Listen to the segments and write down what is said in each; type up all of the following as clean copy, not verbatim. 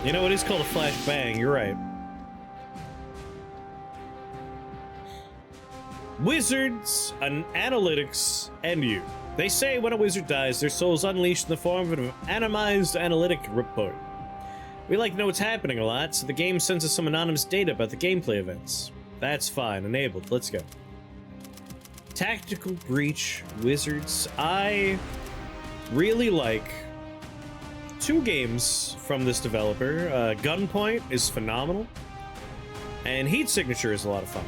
You know, it is called a flashbang, you're right. Wizards, analytics, and you. They say when a wizard dies, their soul is unleashed in the form of an anonymized analytic report. We like to know what's happening a lot, so the game sends us some anonymous data about the gameplay events. That's fine, enabled, let's go. Tactical Breach Wizards. I really like two games from this developer. Gunpoint is phenomenal, and Heat Signature is a lot of fun.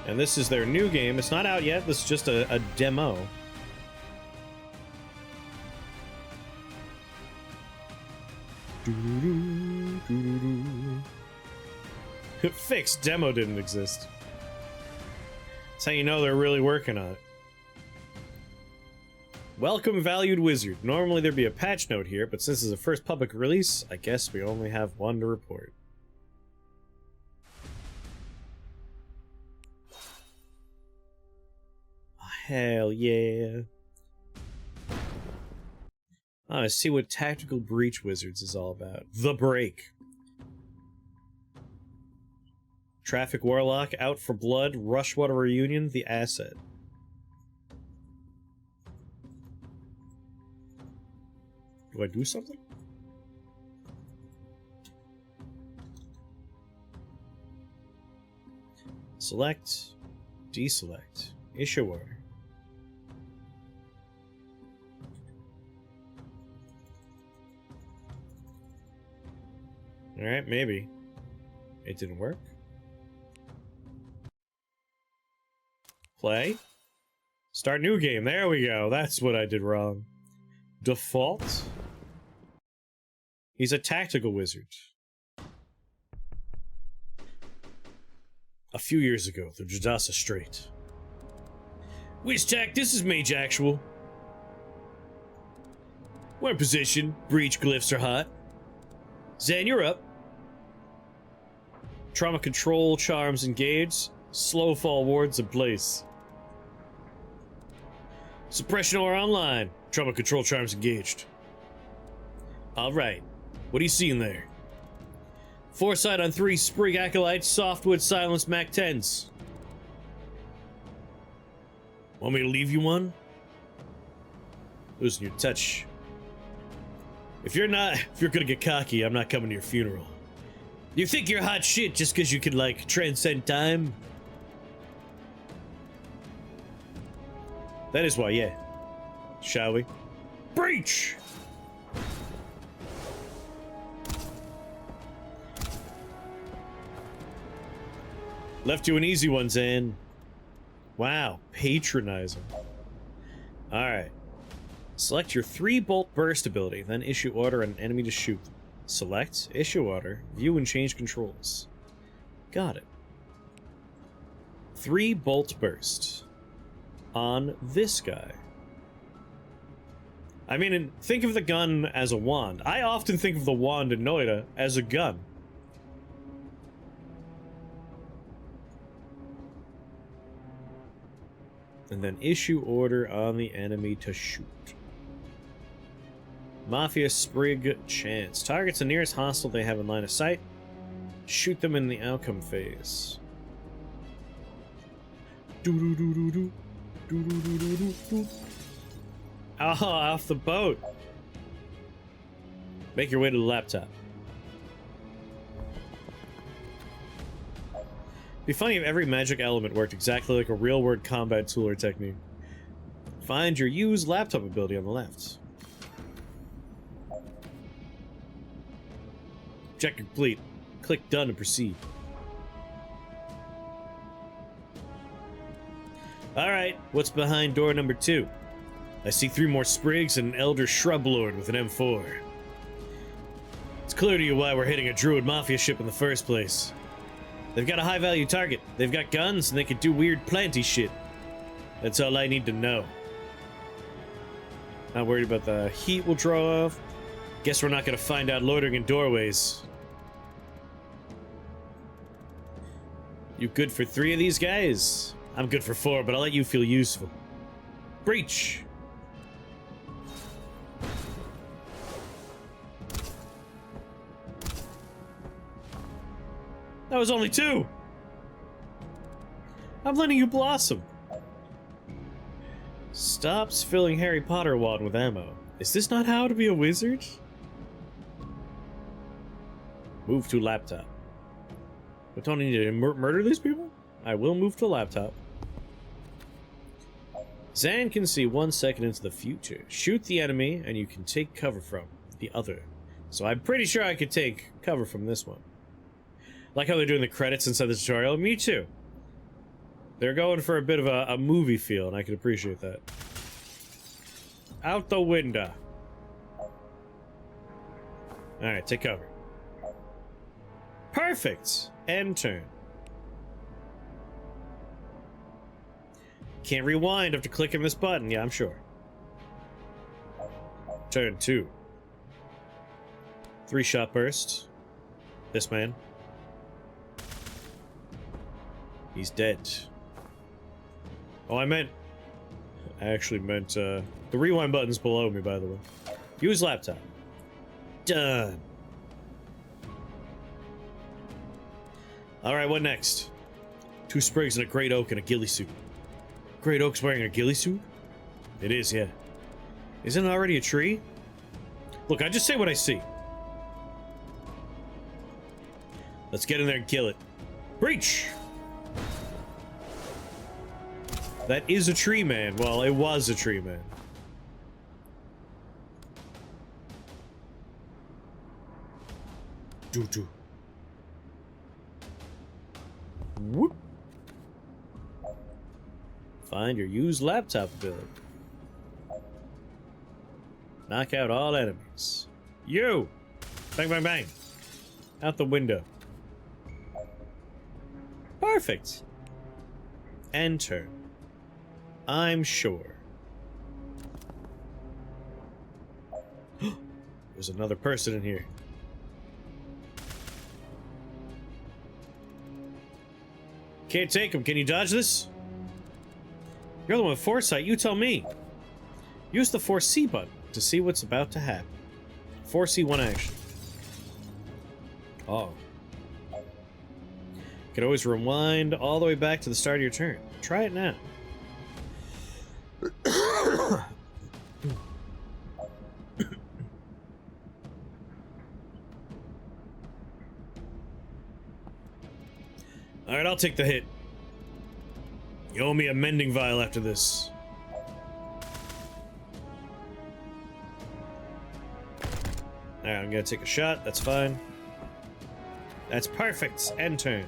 And this is their new game. It's not out yet, this is just a demo. Fixed demo didn't exist. That's how you know they're really working on it. Welcome, valued wizard. Normally there'd be a patch note here, but since it's a first public release, I guess we only have one to report. Oh, hell yeah. I see what Tactical Breach Wizards is all about. The Break. Traffic Warlock, Out for Blood, Rushwater Reunion, The Asset. Do I do something? Select, deselect, issue order. Alright, maybe. It didn't work. Play. Start new game. There we go. That's what I did wrong. Default. He's a tactical wizard. A few years ago, the Jadasa Strait. WizTech, this is Mage Actual. We're in position. Breach glyphs are hot. Zan, you're up. Trauma control charms engaged. Slow fall wards in place. Suppression aura online. Trauma control charms engaged. Alright. What are you seeing there? Foresight on 3 Sprig Acolytes, Softwood Silence Mac 10s. Want me to leave you one? Losing your touch. If you're gonna get cocky, I'm not coming to your funeral. You think you're hot shit just because you can, like, transcend time? That is why, yeah. Shall we? Breach! Left you an easy one, Zan. Wow, patronizing. Alright. Select your 3-bolt burst ability, then issue order an enemy to shoot them. Select, issue order, view and change controls. Got it. 3-bolt burst. On this guy. I mean, think of the gun as a wand. I often think of the wand in Noida as a gun. And then issue order on the enemy to shoot. Mafia Sprig Chance. Targets the nearest hostile they have in line of sight. Shoot them in the outcome phase. Do-do-do-do-do. Do-do-do-do-do-do. Oh, off the boat. Make your way to the laptop. Be funny if every magic element worked exactly like a real-world combat tool or technique. Find your use laptop ability on the left. Check complete. Click done to proceed. Alright, what's behind door number 2? I see 3 more Sprigs and an Elder Shrub Lord with an M4. It's clear to you why we're hitting a Druid Mafia ship in the first place. They've got a high-value target, they've got guns, and they can do weird planty shit. That's all I need to know. Not worried about the heat we'll draw off. Guess we're not gonna find out loitering in doorways. You good for 3 of these guys? I'm good for 4, but I'll let you feel useful. Breach! That was only 2! I'm letting you blossom. Stops filling Harry Potter wand with ammo. Is this not how to be a wizard? Move to laptop. But don't I need to murder these people? I will move to laptop. Zan can see 1 second into the future. Shoot the enemy, and you can take cover from the other. So I'm pretty sure I could take cover from this one. Like how they're doing the credits inside the tutorial. Me too. They're going for a bit of a movie feel, and I can appreciate that. Out the window. Alright, take cover. Perfect! End turn. Can't rewind after clicking this button. Yeah, I'm sure. Turn 2. 3-shot burst. This man. He's dead. Oh, I actually meant, the rewind button's below me, by the way. Use laptop. Done. Alright, what next? 2 sprigs and a great oak and a ghillie suit. Great oak's wearing a ghillie suit? It is, yeah. Isn't it already a tree? Look, I just say what I see. Let's get in there and kill it. Breach! That is a tree man. Well, it was a tree man. Do. Whoop. Find your used laptop ability. Knock out all enemies. You! Bang, bang, bang. Out the window. Perfect. End turn. I'm sure. There's another person in here. Can't take him. Can you dodge this? You're the one with foresight. You tell me. Use the 4C button to see what's about to happen. 4C, 1 action. Oh. You can always rewind all the way back to the start of your turn. Try it now. Alright, I'll take the hit. You owe me a mending vial after this. Alright, I'm gonna take a shot. That's fine. That's perfect. End turn.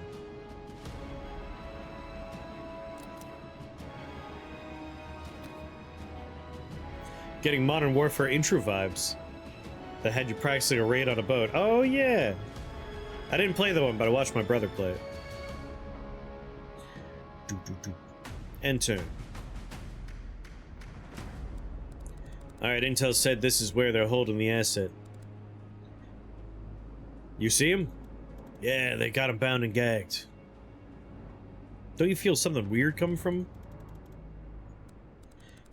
Getting Modern Warfare intro vibes. That had you practicing a raid on a boat. Oh, yeah. I didn't play the one, but I watched my brother play it. End turn. Alright, Intel said this is where they're holding the asset. You see him? Yeah, they got him bound and gagged. Don't you feel something weird coming from him?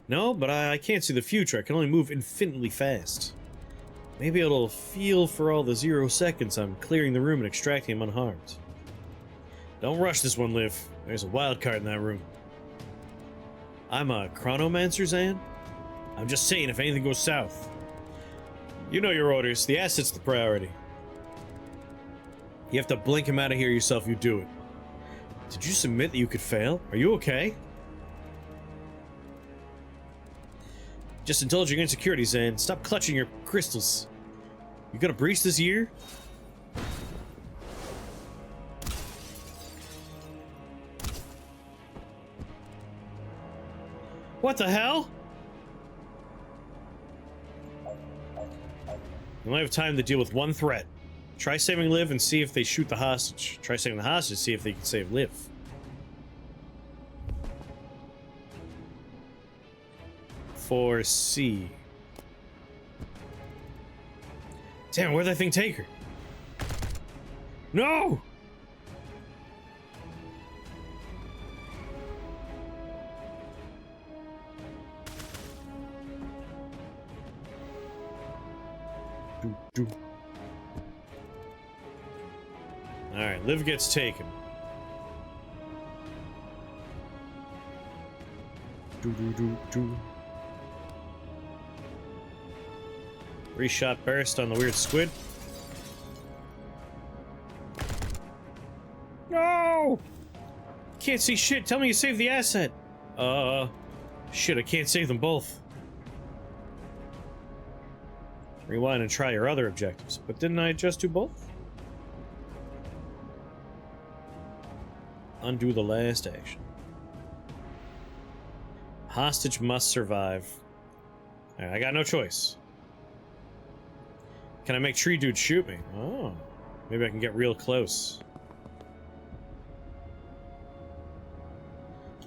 No, but I can't see the future. I can only move infinitely fast. Maybe it'll feel for all the 0 seconds I'm clearing the room and extracting him unharmed. Don't rush this one, Liv. There's a wild card in that room. I'm a chronomancer, Zan? I'm just saying if anything goes south. You know your orders. The asset's the priority. You have to blink him out of here yourself, you do it. Did you submit that you could fail? Are you okay? Just indulge your insecurities, Zan. Stop clutching your crystals. You gonna breach this year? What the hell? You only have time to deal with one threat. Try saving Liv and see if they shoot the hostage. Try saving the hostage, see if they can save Liv. For C. Damn, where'd that thing take her? No! Alright, Liv gets taken. Do. 3-shot burst on the weird squid. No! Can't see shit. Tell me you saved the asset. Shit, I can't save them both. Rewind and try your other objectives. But didn't I just do both? Undo the last action. Hostage must survive. Alright, I got no choice. Can I make Tree Dude shoot me? Oh. Maybe I can get real close.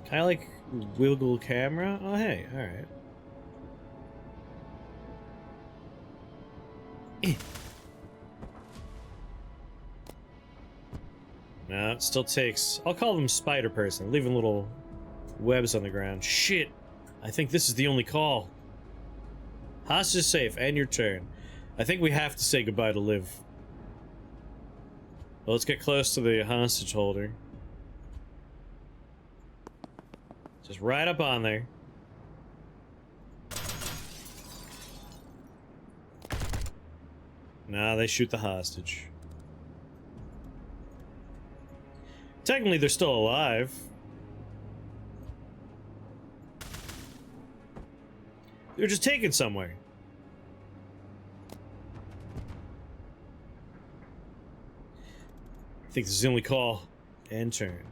Can I, like, wiggle camera? Oh, hey, alright. No, it still takes... I'll call them Spider Person, leaving little webs on the ground. Shit! I think this is the only call. Hostage is safe, and your turn. I think we have to say goodbye to Liv. Well, let's get close to the hostage holder. Just right up on there. Nah, they shoot the hostage. Technically, they're still alive. They're just taken somewhere. I think this is the only call. And turn.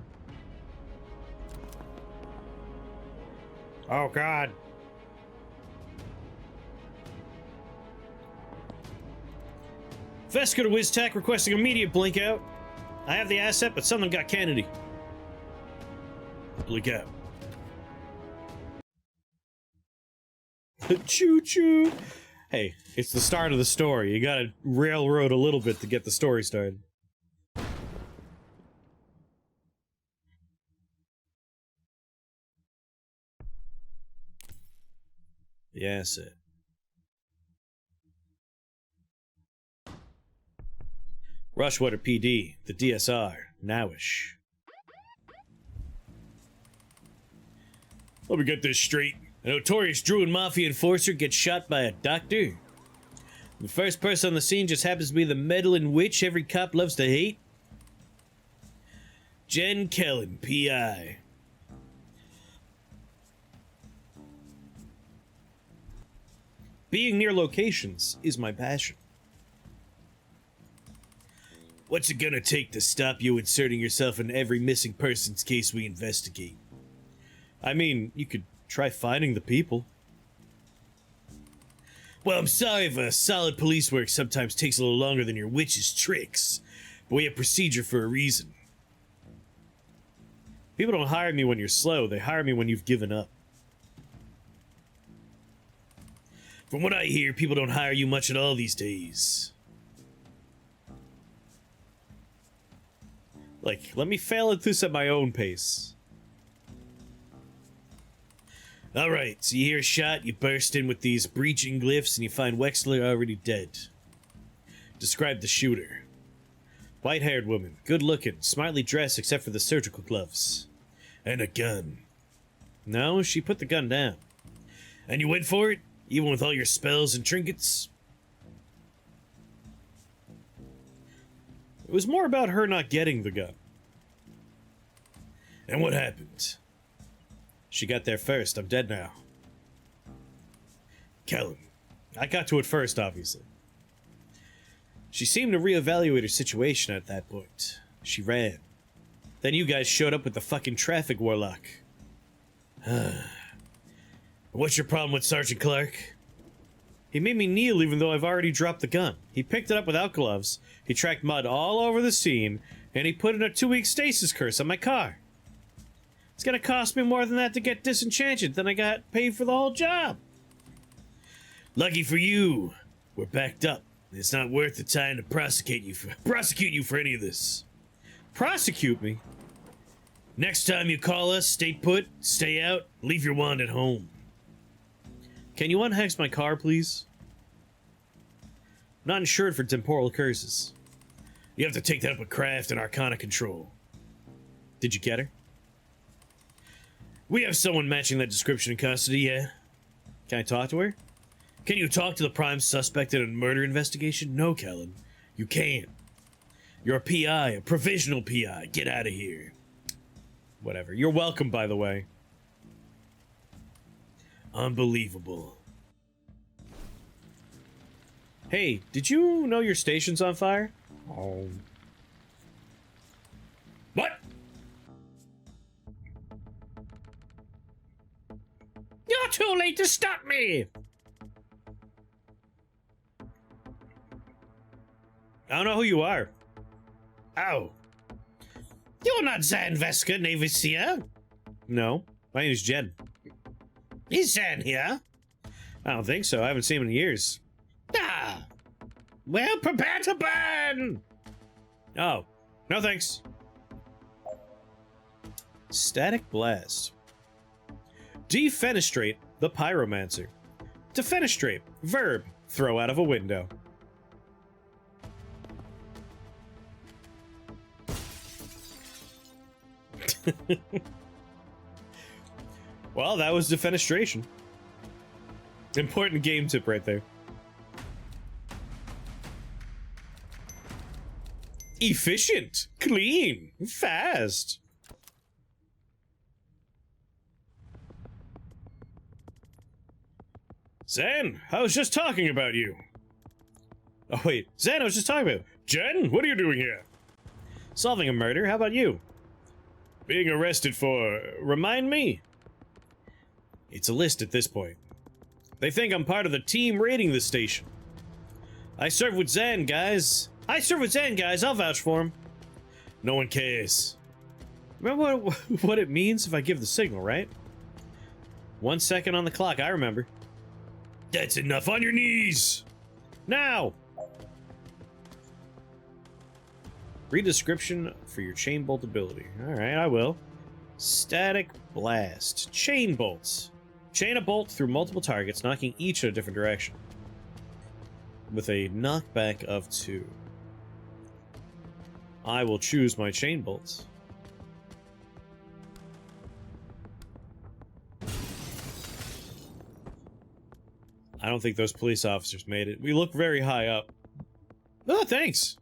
Oh, God. Vesco to WizTech requesting immediate blink out. I have the asset, but something got Kennedy. Blink out. Choo-choo. Hey, it's the start of the story. You gotta railroad a little bit to get the story started. The asset. Rushwater PD, the DSR, nowish. Let me get this straight. A notorious Druid Mafia enforcer gets shot by a doctor. The first person on the scene just happens to be the meddling witch every cop loves to hate. Jen Kellen, P.I. Being near locations is my passion. What's it gonna take to stop you inserting yourself in every missing person's case we investigate? I mean, you could try finding the people. Well, I'm sorry if solid police work sometimes takes a little longer than your witch's tricks, but we have procedure for a reason. People don't hire me when you're slow, they hire me when you've given up. From what I hear, people don't hire you much at all these days. Like, let me fail at this at my own pace. Alright, so you hear a shot, you burst in with these breaching glyphs, and you find Wexler already dead. Describe the shooter. White-haired woman, good-looking, smartly dressed except for the surgical gloves. And a gun. No, she put the gun down. And you went for it, even with all your spells and trinkets? It was more about her not getting the gun. And what happened? She got there first. I'm dead now. Kellen. I got to it first, obviously. She seemed to reevaluate her situation at that point. She ran. Then you guys showed up with the fucking traffic warlock. What's your problem with Sergeant Clark? He made me kneel even though I've already dropped the gun. He picked it up without gloves. He tracked mud all over the scene. And he put in a 2-week stasis curse on my car. It's gonna cost me more than that to get disenchanted. Then I got paid for the whole job. Lucky for you, we're backed up. It's not worth the time to prosecute you for any of this. Prosecute me? Next time you call us, stay put, stay out, leave your wand at home. Can you unhex my car, please? I'm not insured for temporal curses. You have to take that up with Craft and Arcana Control. Did you get her? We have someone matching that description in custody, yeah? Can I talk to her? Can you talk to the prime suspect in a murder investigation? No, Kellen. You can't. You're a PI, a provisional PI. Get out of here. Whatever. You're welcome, by the way. Unbelievable. Hey, did you know your station's on fire? Oh. What? You're too late to stop me! I don't know who you are. Oh. You're not Zan Veska Navicia? No, my name is Jen. Is Zan here? I don't think so. I haven't seen him in years. Ah! Well, prepare to burn! Oh, no thanks. Static Blast. Defenestrate the Pyromancer. Defenestrate. Verb. Throw out of a window. Well, that was defenestration. Important game tip right there. Efficient, clean, fast. Zan, I was just talking about you. Oh wait, Zan, I was just talking about you. Jen, what are you doing here? Solving a murder, how about you? Being arrested for... remind me? It's a list at this point. They think I'm part of the team raiding the station. I serve with Zan, guys. I'll vouch for him. No one cares. Remember what it means if I give the signal, right? 1 second on the clock, I remember. That's enough. On your knees! Now! Read description for your chain bolt ability. Alright, I will. Static Blast. Chain bolts. Chain a bolt through multiple targets, knocking each in a different direction. With a knockback of 2. I will choose my chain bolts. I don't think those police officers made it. We look very high up. Oh, thanks!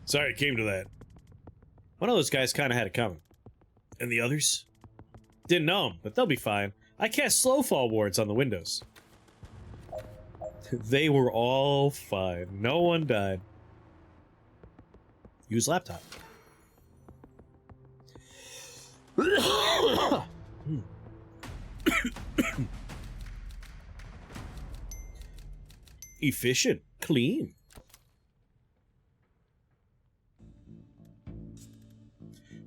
Sorry it came to that. One of those guys kind of had it coming. And the others? Didn't know them, but they'll be fine. I cast Slowfall wards on the windows. They were all fine. No one died. Use laptop. Efficient. Clean.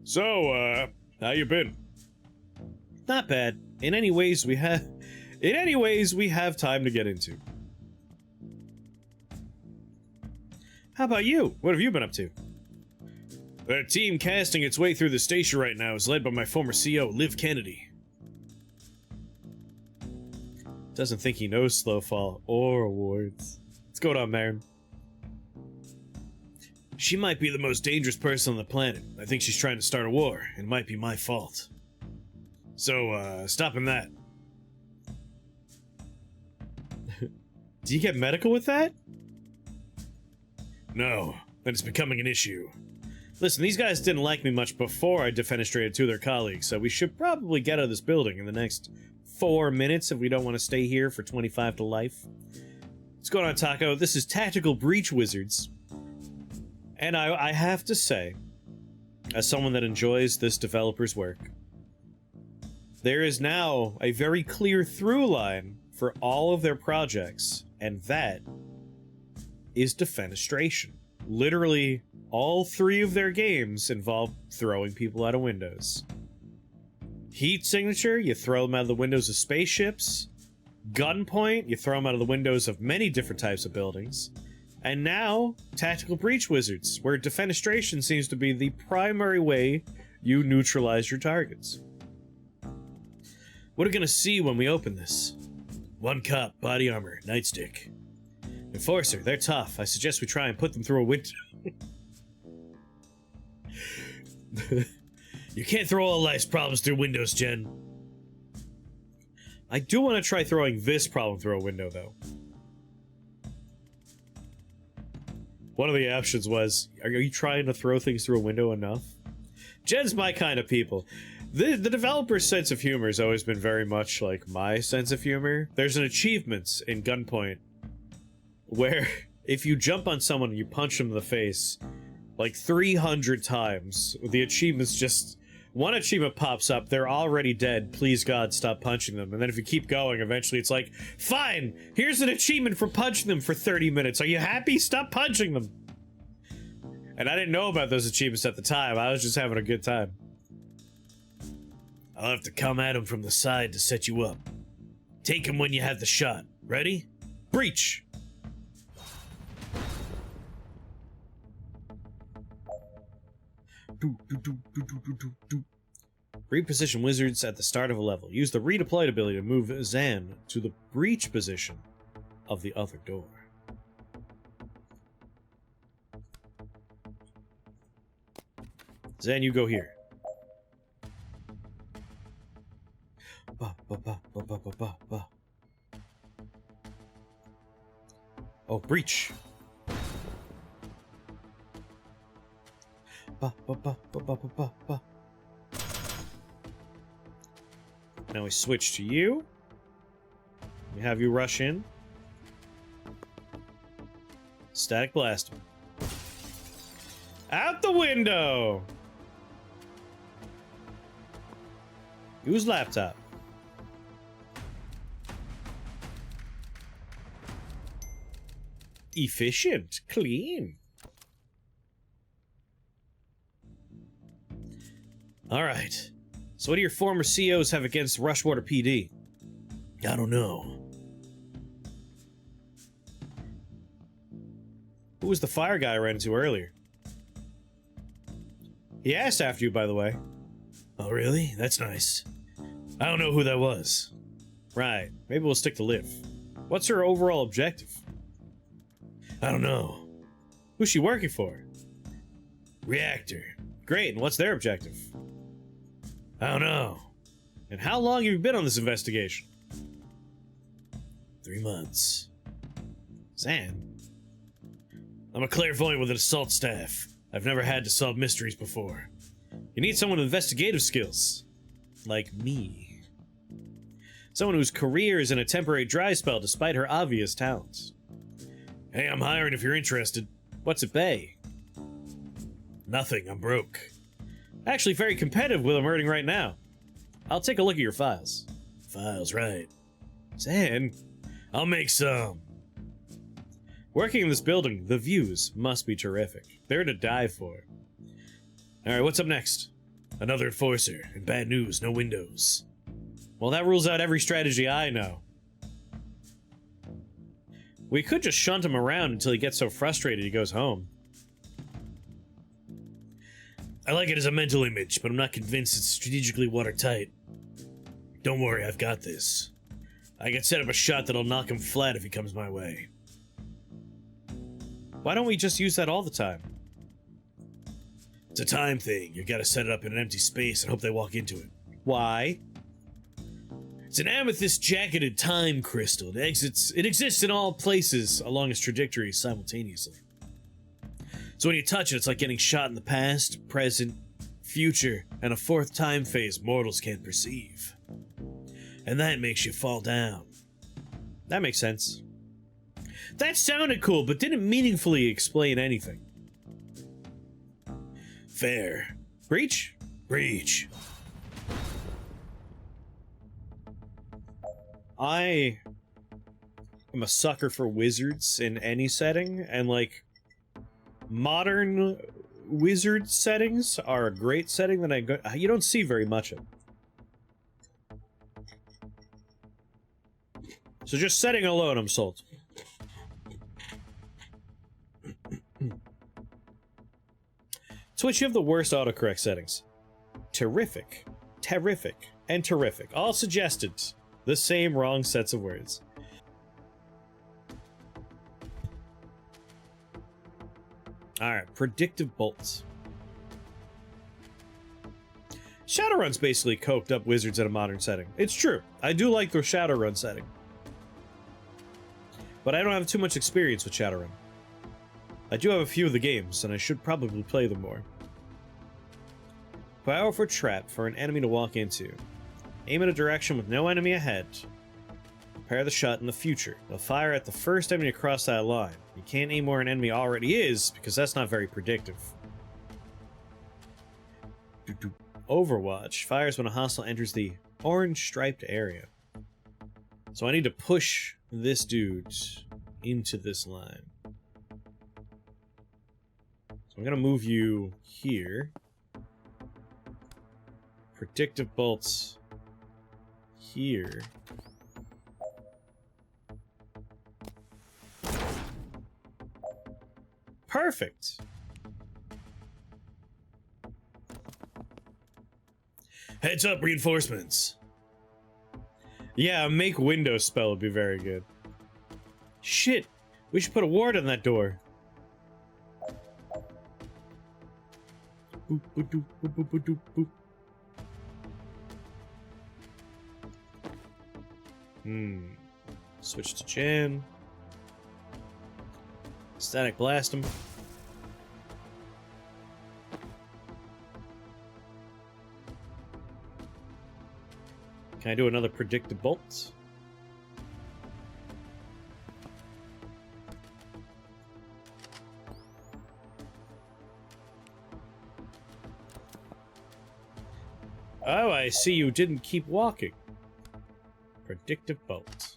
So, how you been? Not bad. In any ways we have time to get into. How about you? What have you been up to? The team casting its way through the station right now is led by my former CO, Liv Kennedy. Doesn't think he knows Slowfall or awards. What's going on, Marin? She might be the most dangerous person on the planet. I think she's trying to start a war. It might be my fault. So, stopping that. Do you get medical with that? No, but it's becoming an issue. Listen, these guys didn't like me much before I defenestrated 2 of their colleagues, so we should probably get out of this building in the next 4 minutes if we don't want to stay here for 25 to life. What's going on, Taco? This is Tactical Breach Wizards. And I have to say, as someone that enjoys this developer's work, there is now a very clear through line for all of their projects, and that is defenestration. Literally, all 3 of their games involve throwing people out of windows. Heat Signature, you throw them out of the windows of spaceships. Gunpoint, you throw them out of the windows of many different types of buildings. And now, Tactical Breach Wizards, where defenestration seems to be the primary way you neutralize your targets. What are we gonna see when we open this? 1 cop, body armor, nightstick. Enforcer, they're tough. I suggest we try and put them through a window. You can't throw all life's problems through windows, Jen. I do want to try throwing this problem through a window, though. One of the options was, are you trying to throw things through a window enough? Jen's my kind of people. The developer's sense of humor has always been very much like my sense of humor. There's an achievement in Gunpoint where if you jump on someone and you punch them in the face like 300 times, the achievement's just... One achievement pops up, they're already dead, please God, stop punching them. And then if you keep going, eventually it's like, fine, here's an achievement for punching them for 30 minutes. Are you happy? Stop punching them. And I didn't know about those achievements at the time. I was just having a good time. I'll have to come at him from the side to set you up. Take him when you have the shot. Ready? Breach! Reposition wizards at the start of a level. Use the redeployed ability to move Zan to the breach position of the other door. Zan, you go here. Oh, breach. Now we switch to you. We have you rush in. Static blast him. Out the window! Use laptop. Efficient. Clean. Alright. So what do your former COs have against Rushwater PD? I don't know. Who was the fire guy I ran into earlier? He asked after you, by the way. Oh, really? That's nice. I don't know who that was. Right. Maybe we'll stick to Liv. What's her overall objective? I don't know. Who's she working for? Reactor. Great, and what's their objective? I don't know. And how long have you been on this investigation? 3 months. Zan? I'm a clairvoyant with an assault staff. I've never had to solve mysteries before. You need someone with investigative skills. Like me. Someone whose career is in a temporary dry spell despite her obvious talents. Hey, I'm hiring if you're interested. What's it pay? Nothing, I'm broke. Actually very competitive with I'm earning right now. I'll take a look at your files. Files, right. Zan, I'll make some. Working in this building, the views must be terrific. They're to die for. Alright, what's up next? Another enforcer, and bad news, no windows. Well, that rules out every strategy I know. We could just shunt him around until he gets so frustrated he goes home. I like it as a mental image, but I'm not convinced it's strategically watertight. Don't worry, I've got this. I can set up a shot that'll knock him flat if he comes my way. Why don't we just use that all the time? It's a time thing. You gotta set it up in an empty space and hope they walk into it. Why? It's an amethyst-jacketed time crystal. It exists in all places along its trajectory simultaneously. So when you touch it, it's like getting shot in the past, present, future, and a fourth time phase mortals can't perceive. And that makes you fall down. That makes sense. That sounded cool, but didn't meaningfully explain anything. Fair. Breach? Breach. I am a sucker for wizards in any setting, and like modern wizard settings are a great setting that you don't see very much of. So just setting alone, I'm sold. Twitch, you have the worst autocorrect settings. Terrific, terrific, and terrific. All suggested the same wrong sets of words. Alright, predictive bolts. Shadowrun's basically coked up wizards in a modern setting. It's true. I do like the Shadowrun setting. But I don't have too much experience with Shadowrun. I do have a few of the games, and I should probably play them more. Powerful trap for an enemy to walk into. Aim in a direction with no enemy ahead. Prepare the shot in the future. They'll fire at the first enemy to cross that line. You can't aim where an enemy already is, because that's not very predictive. Overwatch fires when a hostile enters the orange striped area. So I need to push this dude into this line. So I'm gonna move you here. Predictive bolts here. Perfect. Heads up, reinforcements. Yeah, a make window spell would be very good. Shit, we should put a ward on that door. Boop, boop, boop, boop, boop, boop, boop. Switch to Jan. Static blast him. Can I do another predictive bolt? Oh, I see you didn't keep walking. Predictive bolt.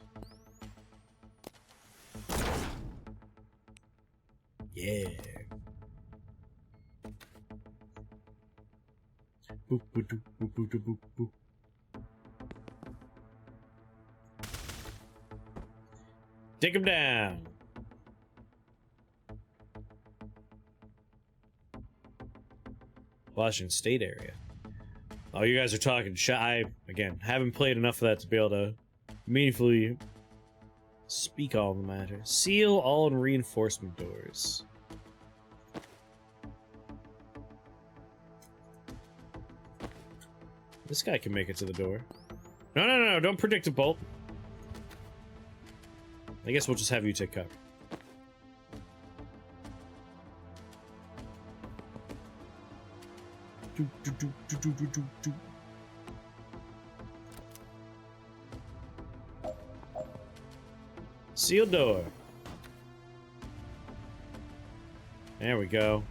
Yeah. Boop, boop, boop, boop, boop, boop, boop. Take him down. Washington State area. Oh, you guys are talking I, again, haven't played enough of that to be able to meaningfully speak on the matter. Seal all reinforcement doors. This guy can make it to the door. No, no, no, no, don't predict a bolt. I guess we'll just have you take cover. Sealed door. There we go.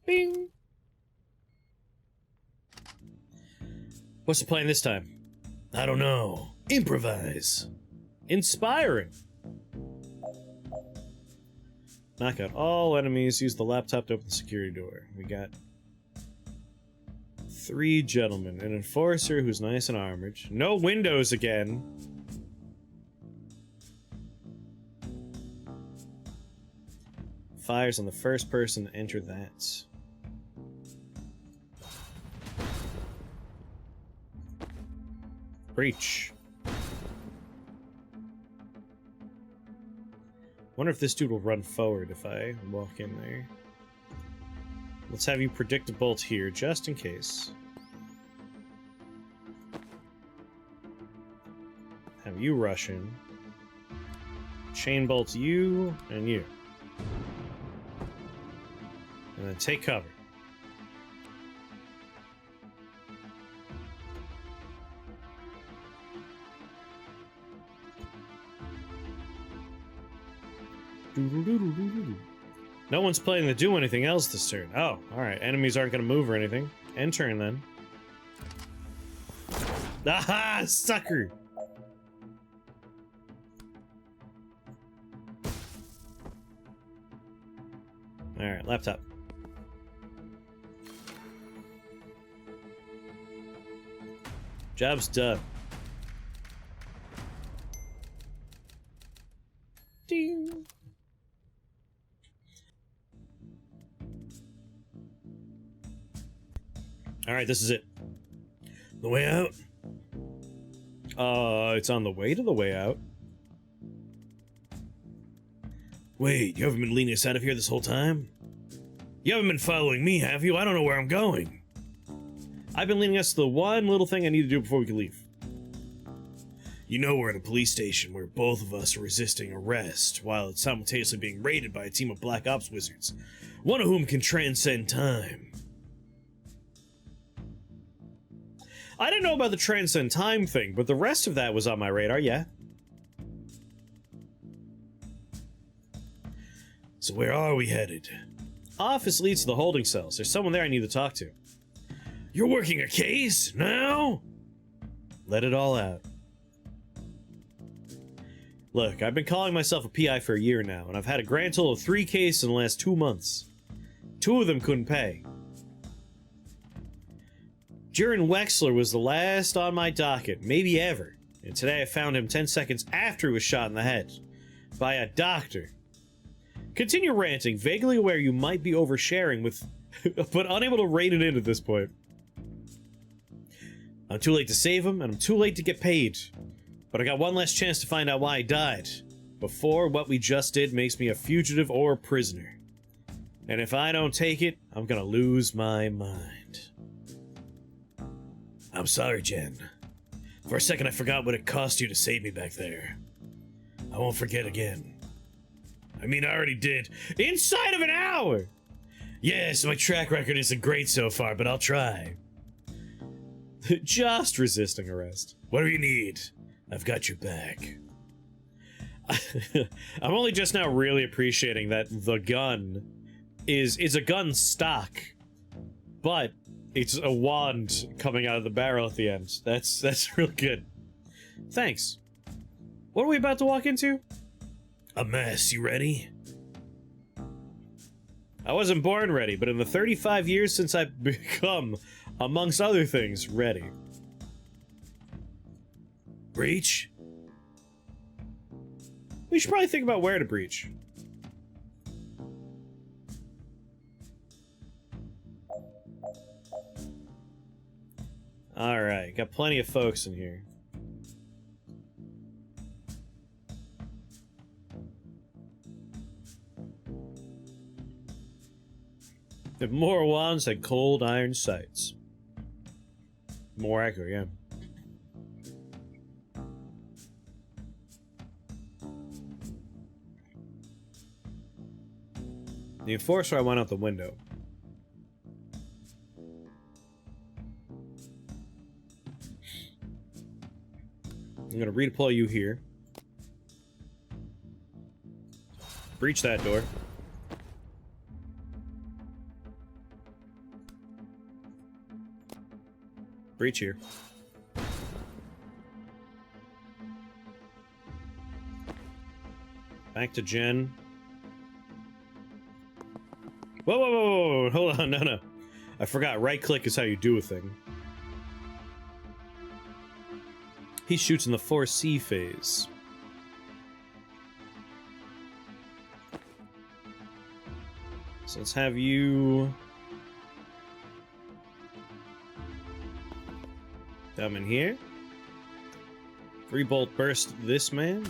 Bing. What's the plan this time? I don't know. Improvise. Inspiring. Knock out all enemies. Use the laptop to open the security door. We got 3 gentlemen. An enforcer who's nice and armored. No windows again. Fires on the first person to enter that. Breach. Wonder if this dude will run forward if I walk in there. Let's have you predict a bolt here, just in case. Have you rush in. Chain bolt you and you. And then take cover. No one's planning to do anything else this turn. Oh, alright. Enemies aren't going to move or anything. End turn, then. Aha! Sucker! Alright, laptop. Job's done. Ding! Alright, this is it. The way out? It's on the way to the way out. Wait, you haven't been leading us out of here this whole time? You haven't been following me, have you? I don't know where I'm going. I've been leading us to the one little thing I need to do before we can leave. You know we're at a police station where both of us are resisting arrest, while it's simultaneously being raided by a team of Black Ops wizards, one of whom can transcend time. I didn't know about the transcend time thing, but the rest of that was on my radar, yeah. So where are we headed? Office leads to the holding cells. There's someone there I need to talk to. You're working a case? Now? Let it all out. Look, I've been calling myself a PI for a year now, and I've had a grand total of 3 cases in the last 2 months. 2 of them couldn't pay. Jaron Wexler was the last on my docket, maybe ever, and today I found him 10 seconds after he was shot in the head. By a doctor. Continue ranting, vaguely aware you might be oversharing with... but unable to rein it in at this point. I'm too late to save him, and I'm too late to get paid. But I got one last chance to find out why he died, before what we just did makes me a fugitive or a prisoner. And if I don't take it, I'm gonna lose my mind. I'm sorry, Jen. For a second I forgot what it cost you to save me back there. I won't forget again. I mean, I already did. Inside of an hour! Yes, my track record isn't great so far, but I'll try. Just resisting arrest. What do you need? I've got your back. I'm only just now really appreciating that the gun is a gun stock, but it's a wand coming out of the barrel at the end. That's real good. Thanks. What are we about to walk into? A mess. You ready? I wasn't born ready, but in the 35 years since I've become, amongst other things, ready. Breach? We should probably think about where to breach. Alright, got plenty of folks in here. If more wands had cold iron sights. More accurate, yeah. The enforcer, I went out the window. I'm gonna redeploy you here. Breach that door. Breach here. Back to Jen. Whoa, whoa, whoa, whoa, hold on, no. I forgot, right click is how you do a thing. He shoots in the 4C phase. So let's have you... come in here. 3-bolt burst this man.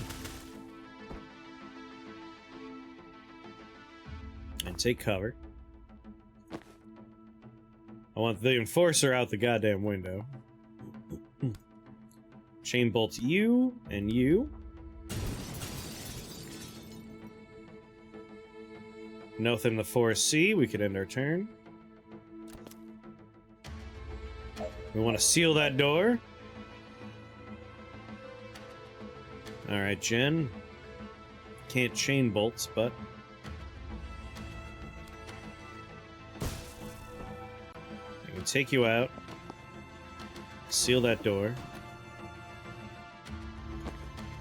And take cover. I want the enforcer out the goddamn window. Chain bolt you and you. Nothing in the 4C, we could end our turn. We want to seal that door. Alright, Jen. Can't chain bolts, but... I can take you out. Seal that door.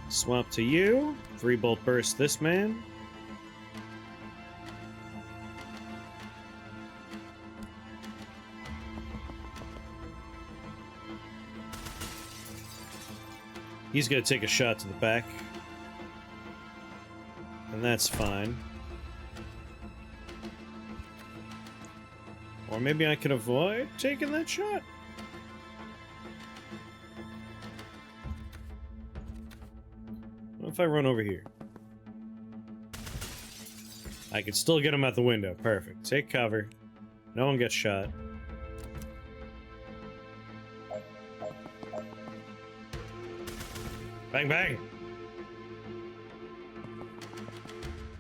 Swap to you. 3-bolt burst this man. He's gonna take a shot to the back. And that's fine. Or maybe I could avoid taking that shot? What if I run over here? I can still get him out the window. Perfect. Take cover. No one gets shot. Bang, bang!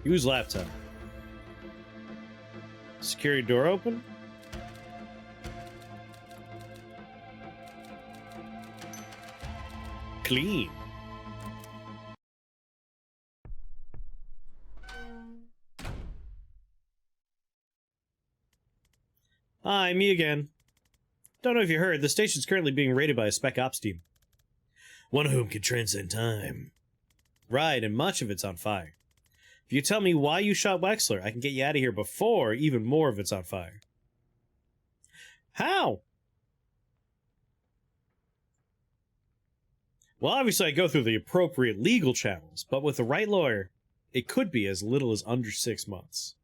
Use laptop. Security door open? Clean. Hi, me again. Don't know if you heard, the station's currently being raided by a spec ops team. One of whom can transcend time. Right, and much of it's on fire. If you tell me why you shot Wexler, I can get you out of here before even more of it's on fire. How? Well, obviously I go through the appropriate legal channels, but with the right lawyer, it could be as little as under 6 months.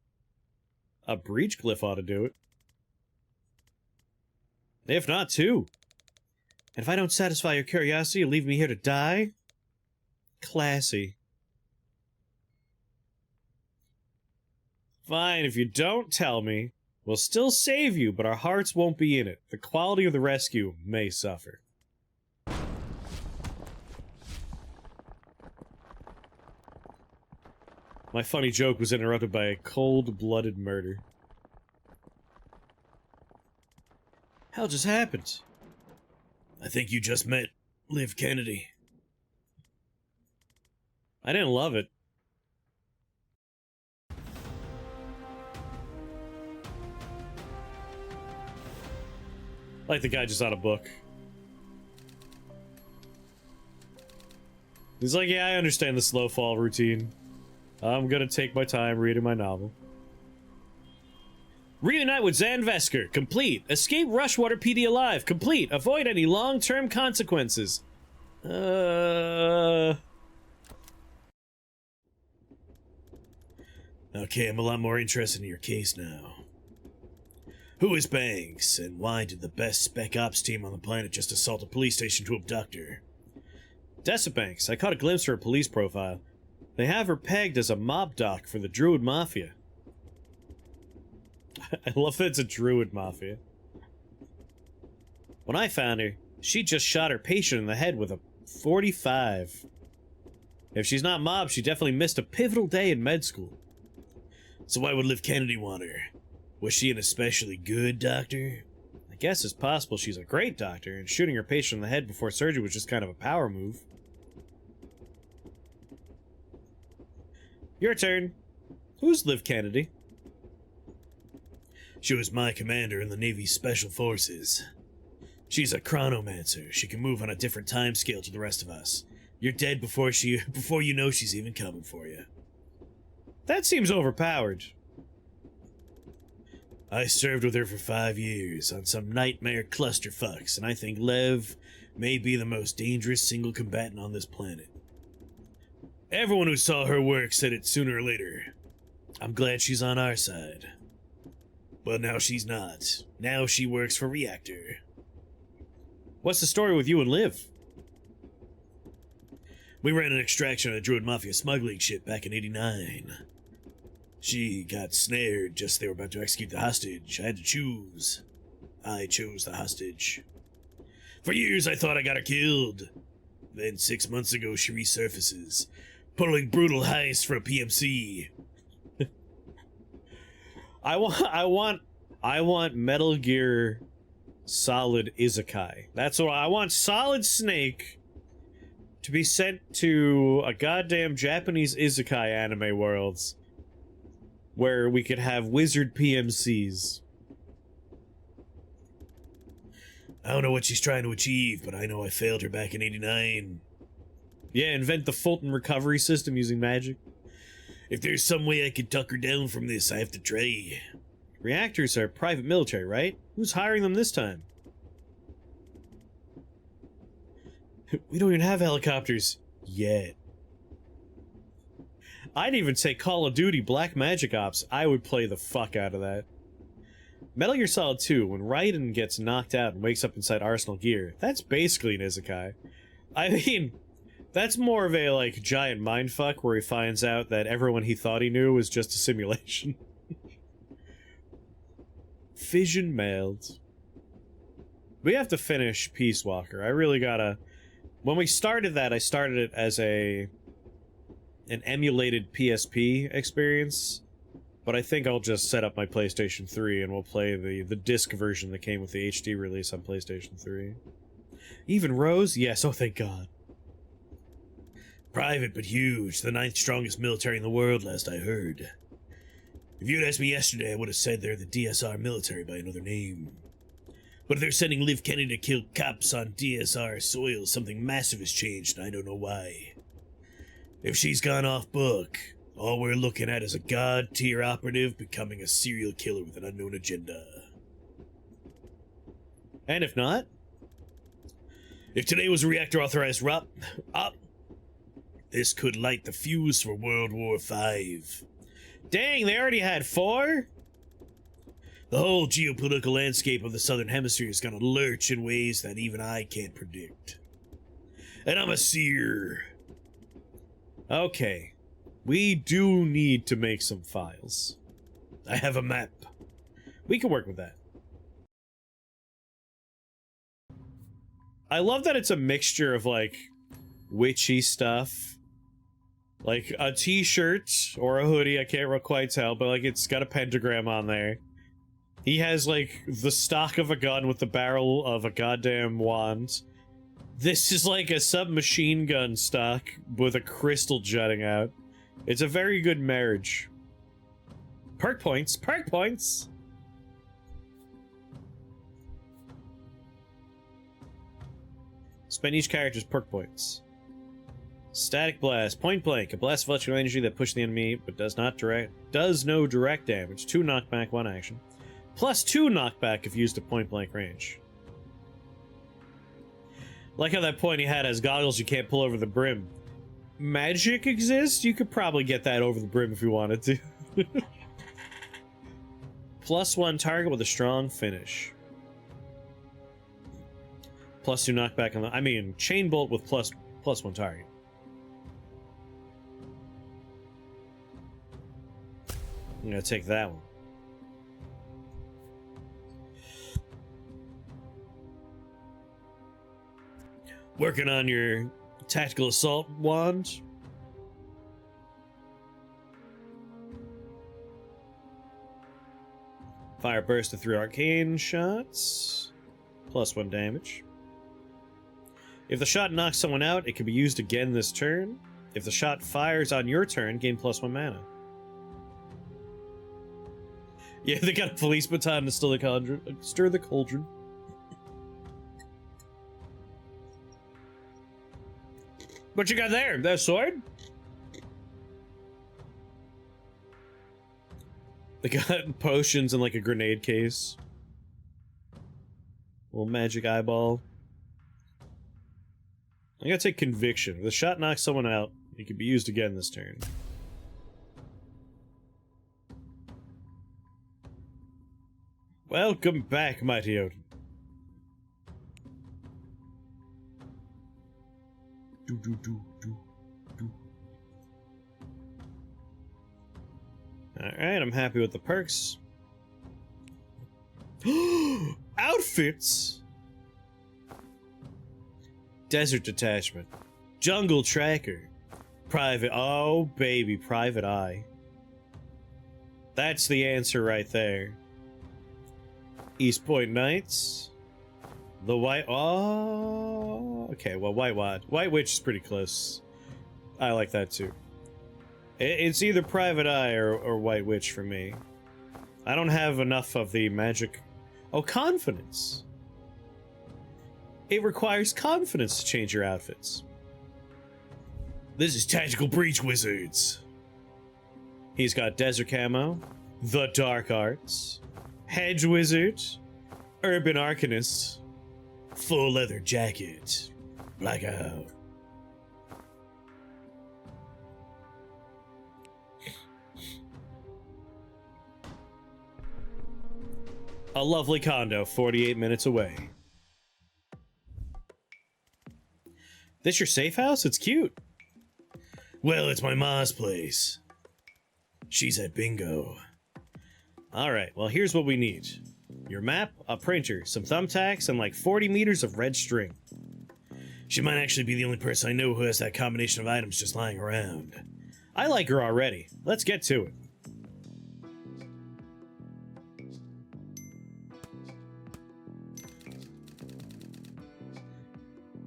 A breach glyph ought to do it. If not, 2. And if I don't satisfy your curiosity, you'll leave me here to die? Classy. Fine, if you don't tell me, we'll still save you, but our hearts won't be in it. The quality of the rescue may suffer. My funny joke was interrupted by a cold-blooded murder. Hell just happened? I think you just met Liv Kennedy. I didn't love it. Like the guy just out a book. He's like, yeah, I understand the slow fall routine. I'm gonna take my time reading my novel. Reunite with Zan Vesker. Complete. Escape Rushwater PD alive. Complete. Avoid any long-term consequences. Okay, I'm a lot more interested in your case now. Who is Banks, and why did the best spec ops team on the planet just assault a police station to abduct her? Dessa Banks. I caught a glimpse of her police profile. They have her pegged as a mob doc for the Druid Mafia. I love that it's a Druid Mafia. When I found her, she just shot her patient in the head with a .45. If she's not mob, she definitely missed a pivotal day in med school. So why would Liv Kennedy want her? Was she an especially good doctor? I guess it's possible she's a great doctor, and shooting her patient in the head before surgery was just kind of a power move. Your turn. Who's Liv Kennedy? She was my commander in the Navy's Special Forces. She's a chronomancer. She can move on a different time scale to the rest of us. You're dead before you know she's even coming for you. That seems overpowered. I served with her for 5 years on some nightmare clusterfucks, and I think Lev may be the most dangerous single combatant on this planet. Everyone who saw her work said it sooner or later. I'm glad she's on our side. But now she's not. Now she works for Reactor. What's the story with you and Liv? We ran an extraction on a Druid Mafia smuggling ship back in '89. She got snared just as they were about to execute the hostage. I had to choose. I chose the hostage. For years I thought I got her killed. Then 6 months ago she resurfaces, pulling brutal heist for a PMC. I want Metal Gear Solid Isekai. That's what I want. Solid Snake to be sent to a goddamn Japanese Isekai anime worlds where we could have wizard PMCs. I don't know what she's trying to achieve, but I know I failed her back in '89. Yeah, invent the Fulton recovery system using magic. If there's some way I could tuck her down from this, I have to try. Reactors are private military, right? Who's hiring them this time? We don't even have helicopters yet. I'd even say Call of Duty Black Magic Ops. I would play the fuck out of that. Metal Gear Solid 2, when Raiden gets knocked out and wakes up inside Arsenal Gear, that's basically an isekai. I mean, That's more of a, like, giant mindfuck where he finds out that everyone he thought he knew was just a simulation. Fission mailed. We have to finish Peace Walker. I really gotta... When we started that, I started it as an emulated PSP experience, but I think I'll just set up my PlayStation 3 and we'll play the disc version that came with the HD release on PlayStation 3. Even Rose? Yes, oh thank God. Private but huge, the 9th strongest military in the world, last I heard. If you'd asked me yesterday, I would have said they're the DSR military by another name. But if they're sending Liv Kennedy to kill cops on DSR soil, something massive has changed, and I don't know why. If she's gone off book, all we're looking at is a god-tier operative becoming a serial killer with an unknown agenda. And if not? If today was a reactor-authorized this could light the fuse for World War V. Dang, they already had 4? The whole geopolitical landscape of the Southern Hemisphere is gonna lurch in ways that even I can't predict. And I'm a seer. Okay. We do need to make some files. I have a map. We can work with that. I love that it's a mixture of, like, witchy stuff. Like, a t-shirt or a hoodie, I can't quite tell, but, like, it's got a pentagram on there. He has, like, the stock of a gun with the barrel of a goddamn wand. This is like a submachine gun stock with a crystal jutting out. It's a very good marriage. Perk points! Perk points! Spend each character's perk points. Static blast, point blank, a blast of electrical energy that pushes the enemy but does no direct damage. 2 knockback, 1 action. Plus 2 knockback if used at point blank range. Like how that point he had has goggles you can't pull over the brim. Magic exists? You could probably get that over the brim if you wanted to. Plus 1 target with a strong finish. Plus 2 knockback on the... I mean, chain bolt with plus 1 target. I'm gonna take that one. Working on your tactical assault wand. Fire burst of 3 arcane shots. Plus 1 damage. If the shot knocks someone out, it can be used again this turn. If the shot fires on your turn, gain plus 1 mana. Yeah, they got a police baton to stir the cauldron. What you got there? That sword? They got potions in like a grenade case. Little magic eyeball. I gotta take conviction. If the shot knocks someone out, it can be used again this turn. Welcome back, Mighty Odin. Alright, I'm happy with the perks. Outfits! Desert Detachment. Jungle Tracker. Private... Oh, baby, Private Eye. That's the answer right there. East Point Knights. The White... Oh... Okay, well, White Witch is pretty close. I like that, too. It's either Private Eye or White Witch for me. I don't have enough of the magic... Oh, confidence. It requires confidence to change your outfits. This is Tactical Breach Wizards. He's got Desert Camo, The Dark Arts, Hedge Wizard, Urban Arcanist, Full Leather Jacket, Blackout. A lovely condo 48 minutes away. This your safe house? It's cute. Well, it's my ma's place. She's at bingo. Alright, well here's what we need. Your map, a printer, some thumbtacks, and like 40 meters of red string. She might actually be the only person I know who has that combination of items just lying around. I like her already. Let's get to it.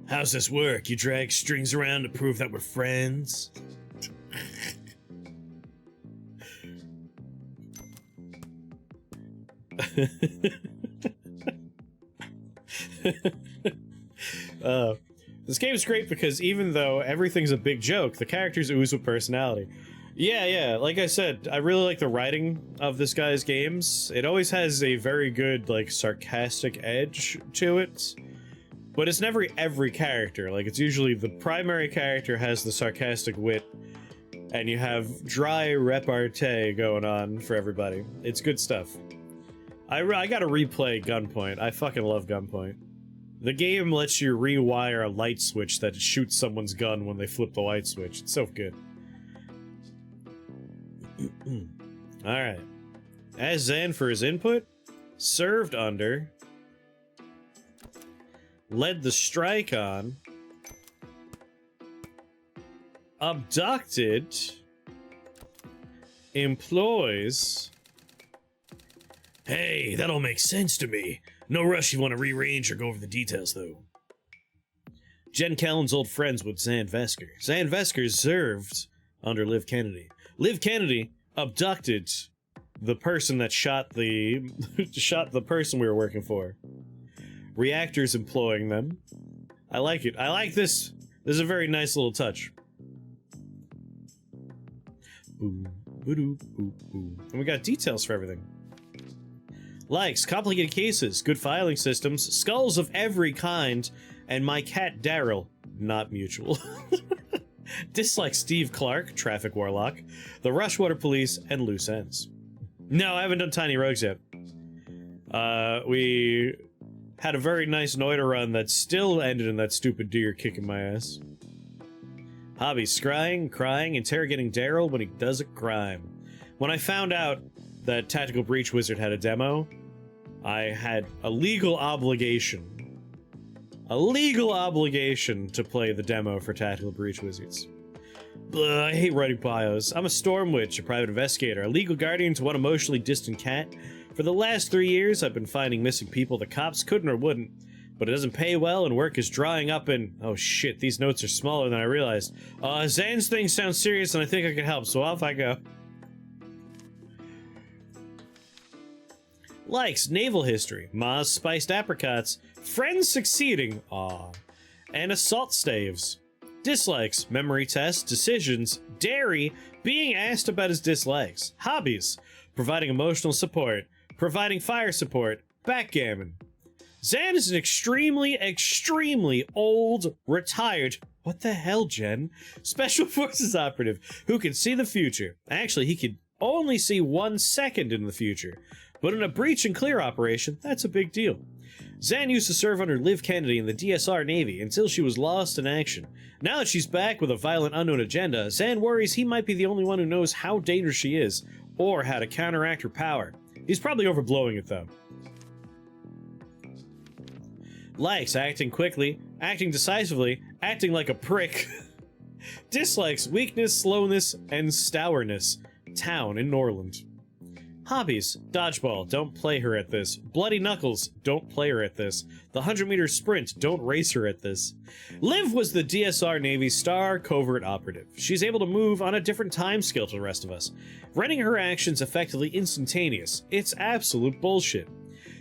How's this work? You drag strings around to prove that we're friends? This game is great because even though everything's a big joke, the characters ooze with personality. Yeah, like I said, I really like the writing of this guy's games. It always has a very good, like, sarcastic edge to it. But it's never every character. Like, it's usually the primary character has the sarcastic wit, and you have dry repartee going on for everybody. It's good stuff. I gotta replay Gunpoint. I fucking love Gunpoint. The game lets you rewire a light switch that shoots someone's gun when they flip the light switch. It's so good. Alright. As Zan for his input, served under, led the strike on, abducted, employs. Hey, that all makes sense to me. No rush if you want to rearrange or go over the details, though. Jen Callan's old friends with Zan Vesker. Zan Vesker served under Liv Kennedy. Liv Kennedy abducted the person that shot the shot the person we were working for. Reactors employing them. I like it. I like this. This is a very nice little touch. Boom, boom, boom, boom. And we got details for everything. Likes, complicated cases, good filing systems, skulls of every kind, and my cat Daryl, not mutual. Dislike Steve Clark, traffic warlock, the Rushwater Police, and loose ends. No, I haven't done Tiny Rogues yet. We had a very nice Noida run that still ended in that stupid deer kicking my ass. Hobbies, scrying, crying, interrogating Daryl when he does a crime. When I found out that Tactical Breach Wizard had a demo, I had a legal obligation to play the demo for Tactical Breach Wizards. Blah, I hate writing bios. I'm a Storm Witch, a private investigator, a legal guardian to one emotionally distant cat. For the last 3 years, I've been finding missing people the cops couldn't or wouldn't, but it doesn't pay well and work is drying up and... Oh shit, these notes are smaller than I realized. Zan's thing sounds serious and I think I can help, so off I go. Likes, naval history, Ma's spiced apricots, friends succeeding, aw, and assault staves. Dislikes, memory tests, decisions, dairy, being asked about his dislikes. Hobbies, providing emotional support, providing fire support, backgammon. Zan is an extremely old, retired, what the hell, Jen? Special Forces operative who can see the future. Actually, he could only see 1 second in the future. But in a breach and clear operation, that's a big deal. Zan used to serve under Liv Kennedy in the DSR Navy until she was lost in action. Now that she's back with a violent unknown agenda, Zan worries he might be the only one who knows how dangerous she is, or how to counteract her power. He's probably overblowing it, though. Likes, acting quickly, acting decisively, acting like a prick. Dislikes, weakness, slowness, and stourness. Town in Norland. Hobbies, dodgeball, don't play her at this. Bloody knuckles, don't play her at this. The 100-meter sprint, don't race her at this. Liv was the DSR Navy's star covert operative. She's able to move on a different time scale to the rest of us, rendering her actions effectively instantaneous. It's absolute bullshit.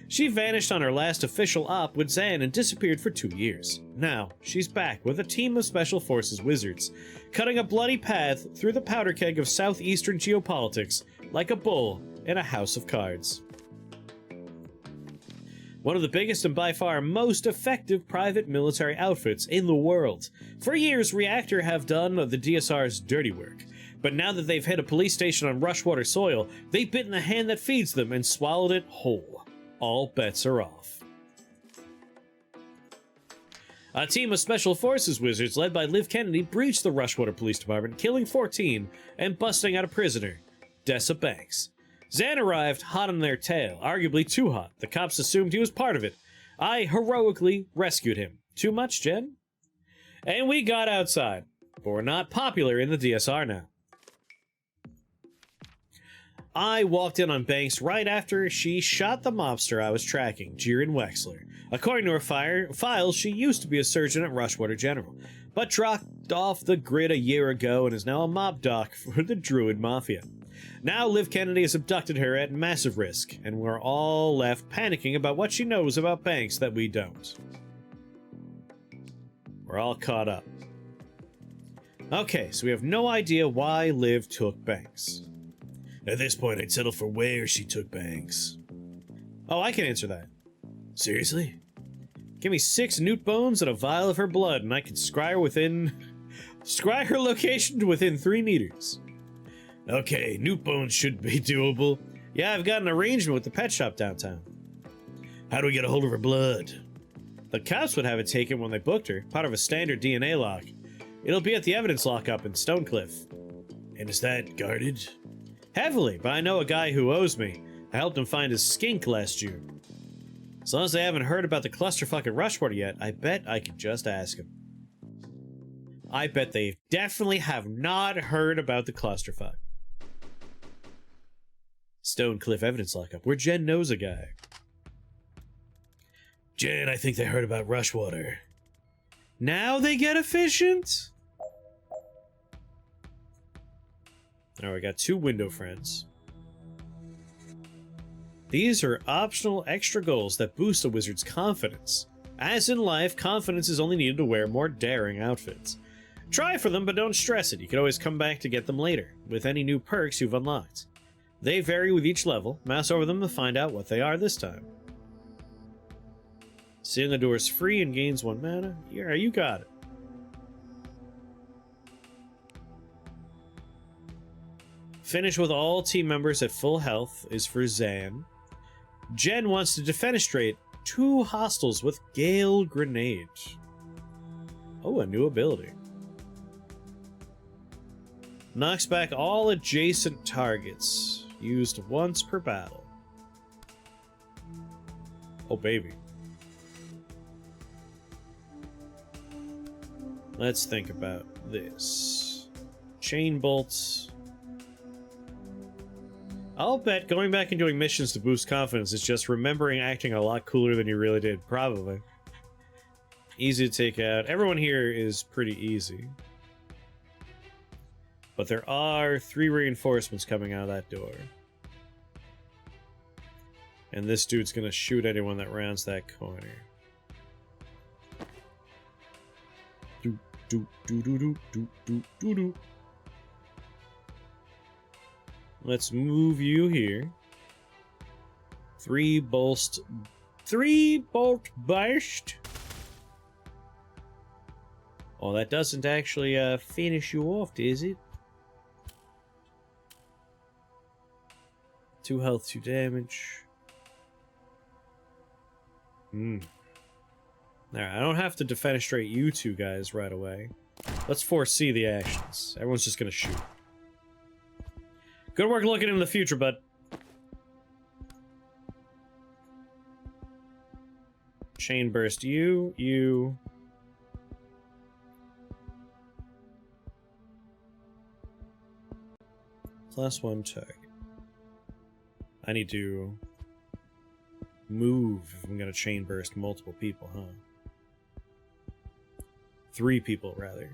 She vanished on her last official op with Zan and disappeared for 2 years. Now, she's back with a team of Special Forces wizards, cutting a bloody path through the powder keg of southeastern geopolitics like a bull in a house of cards. One of the biggest and by far most effective private military outfits in the world. For years, Reactor have done the DSR's dirty work. But now that they've hit a police station on Rushwater soil, they've bitten the hand that feeds them and swallowed it whole. All bets are off. A team of Special Forces wizards led by Liv Kennedy breached the Rushwater Police Department, killing 14 and busting out a prisoner, Dessa Banks. Zan arrived hot on their tail, arguably too hot. The cops assumed he was part of it. I heroically rescued him. Too much, Jen? And we got outside. But we're not popular in the DSR now. I walked in on Banks right after she shot the mobster I was tracking, Jiren Wexler. According to her files, she used to be a surgeon at Rushwater General, but dropped off the grid a year ago and is now a mob doc for the Druid Mafia. Now Liv Kennedy has abducted her at massive risk, and we're all left panicking about what she knows about Banks that we don't. We're all caught up. Okay, so we have no idea why Liv took Banks. At this point, I'd settle for where she took Banks. Oh, I can answer that. Seriously? Give me 6 newt bones and a vial of her blood, and I can scry her location to within 3 meters. Okay, newt bones should be doable. Yeah, I've got an arrangement with the pet shop downtown. How do we get a hold of her blood? The cops would have it taken when they booked her, part of a standard DNA lock. It'll be at the evidence lockup in Stonecliff. And is that guarded? Heavily, but I know a guy who owes me. I helped him find his skink last June. As long as they haven't heard about the clusterfuck at Rushwater yet, I bet I could just ask him. I bet they definitely have not heard about the clusterfuck. Stonecliff evidence lockup, where Jen knows a guy. Jen, I think they heard about Rushwater. Now they get efficient? Now we got 2 window friends. These are optional extra goals that boost a wizard's confidence. As in life, confidence is only needed to wear more daring outfits. Try for them, but don't stress it. You can always come back to get them later, with any new perks you've unlocked. They vary with each level. Mouse over them to find out what they are this time. Seeing the door is free and gains 1 mana. Yeah, you got it. Finish with all team members at full health is for Zan. Jen wants to defenestrate 2 hostiles with Gale Grenade. Oh, a new ability. Knocks back all adjacent targets. Used once per battle. Oh, baby. Let's think about this. Chain bolts. I'll bet going back and doing missions to boost confidence is just remembering acting a lot cooler than you really did, probably. Easy to take out. Everyone here is pretty easy. But there are 3 reinforcements coming out of that door. And this dude's gonna shoot anyone that rounds that corner. Do, do, do, do, do, do, do, do, do. Let's move you here. 3 bolt burst. Oh, that doesn't actually finish you off, does it? 2 health, 2 damage. Alright, I don't have to defenestrate you 2 guys right away. Let's foresee the actions. Everyone's just gonna shoot. Good work looking in the future, bud. Chain burst you. +1 target. I need to move if I'm gonna chain burst multiple people, huh? 3 people, rather.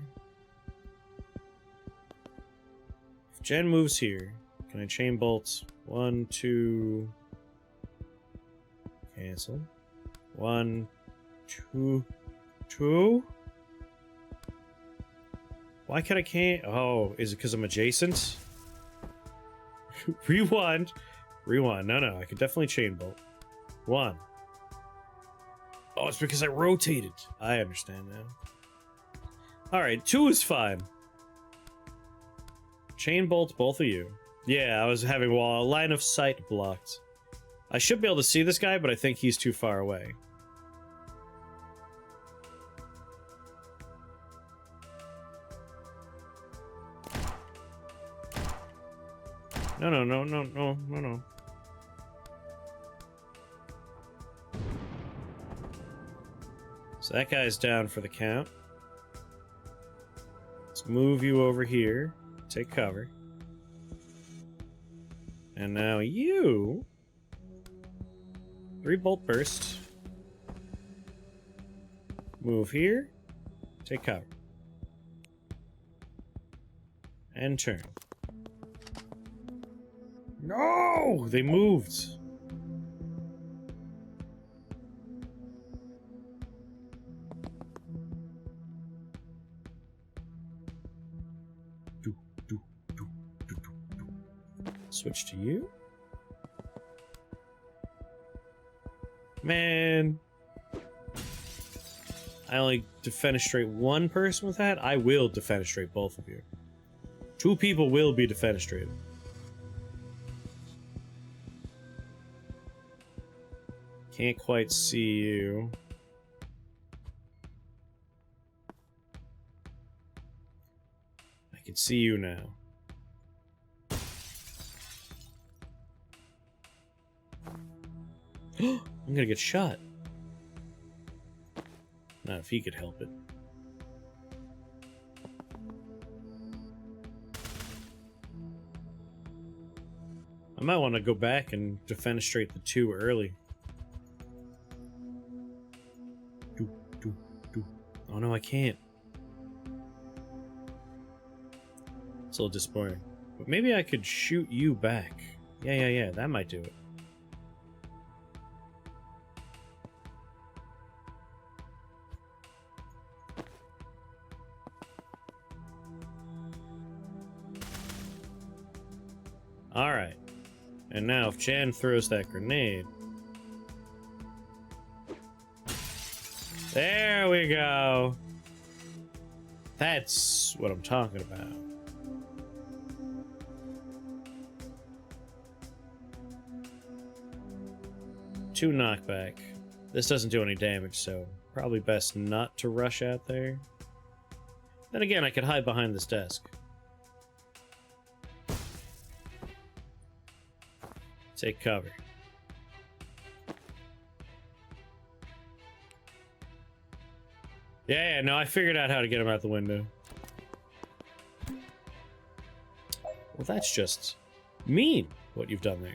If Jen moves here, can I chain bolt? 1, 2... Cancel. 1, 2... 2? Why can't I can't? Oh, is it because I'm adjacent? Rewind. Rewind. No, I could definitely chain bolt. 1. Oh, it's because I rotated. I understand now. Alright, 2 is fine. Chain bolt both of you. Yeah, I was having line of sight blocked. I should be able to see this guy, but I think he's too far away. No, no, no, no, no, no, no. So that guy's down for the count. Let's move you over here. Take cover. And now you... 3 bolt burst. Move here. Take cover. And turn. No! They moved. Switch to you. Man. I only defenestrate one person with that? I will defenestrate both of you. 2 people will be defenestrated. Can't quite see you. I can see you now. I'm gonna get shot. Not if he could help it. I might want to go back and defenestrate the 2 early. Oh no, I can't. It's a little disappointing. But maybe I could shoot you back. Yeah, that might do it. Alright. And now if Jan throws that grenade... There we go! That's what I'm talking about. Two knockback. This doesn't do any damage, so probably best not to rush out there. Then again, I could hide behind this desk. Take cover. Yeah, no, I figured out how to get him out the window. Well, that's just mean, what you've done there.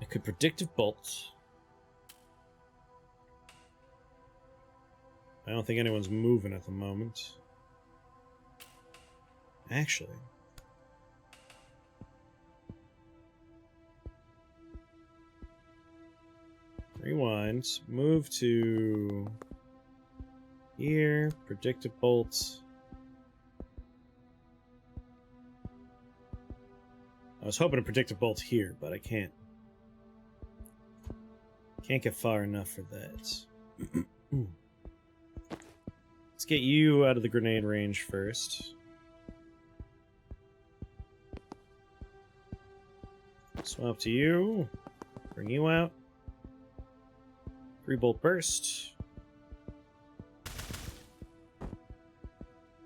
I could predictive bolt. I don't think anyone's moving at the moment. Actually. Rewind. Move to here. Predictive bolt. I was hoping to predictive bolt here, but I can't. Can't get far enough for that. Let's get you out of the grenade range first. Swap to you. Bring you out. 3 bolt burst.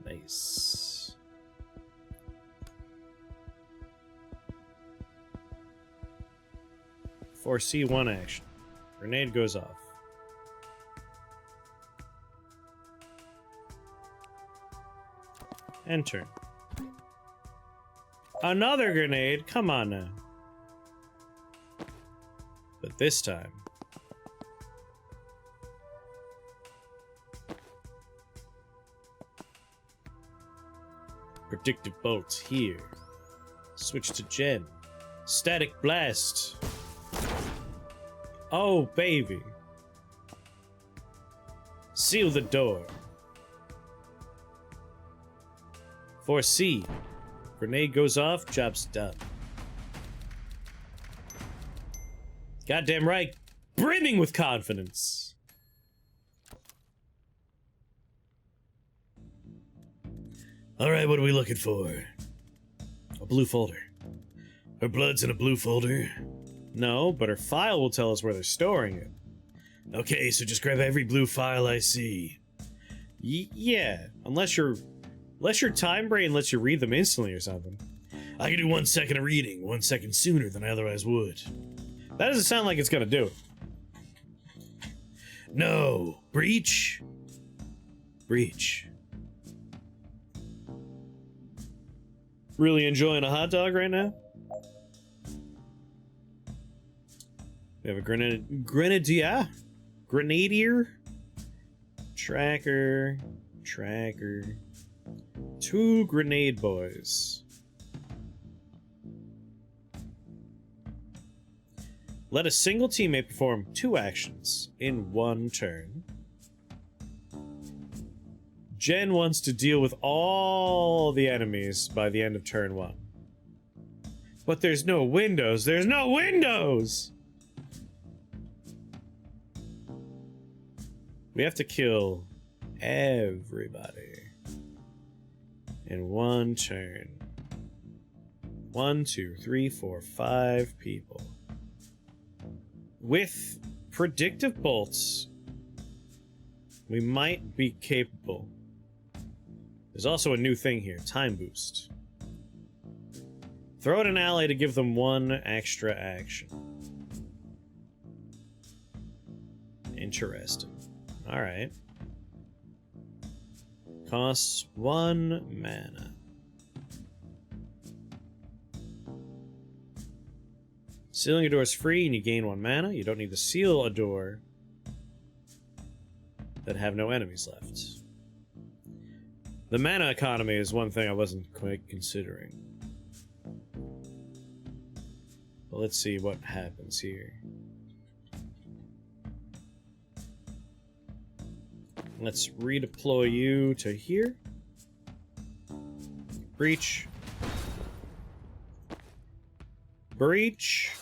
Nice. Foresee 1 action. Grenade goes off. And turn. Another grenade? Come on now. But this time... Predictive bolt here. Switch to Jen. Static blast. Oh, baby. Seal the door. Foresee. Grenade goes off, job's done. Goddamn right. Brimming with confidence. Alright, what are we looking for? A blue folder. Her blood's in a blue folder. No, but her file will tell us where they're storing it. Okay, so just grab every blue file I see. Yeah, unless your time brain lets you read them instantly or something. I can do 1 second of reading, 1 second sooner than I otherwise would. That doesn't sound like it's gonna do it. No, breach. Breach. Really enjoying a hot dog right now? We have a grenadier, tracker, 2 grenade boys. Let a single teammate perform 2 actions in 1 turn. Jen wants to deal with all the enemies by the end of turn 1. But there's no windows. There's no windows! We have to kill everybody in 1 turn. 1, 2, 3, 4, 5 people. With predictive bolts, we might be capable. There's also a new thing here, time boost. Throw at an ally to give them 1 extra action. Interesting. Alright. Costs 1 mana. Sealing a door is free and you gain 1 mana. You don't need to seal a door that have no enemies left. The mana economy is one thing I wasn't quite considering. But let's see what happens here. Let's redeploy you to here. Breach. Breach.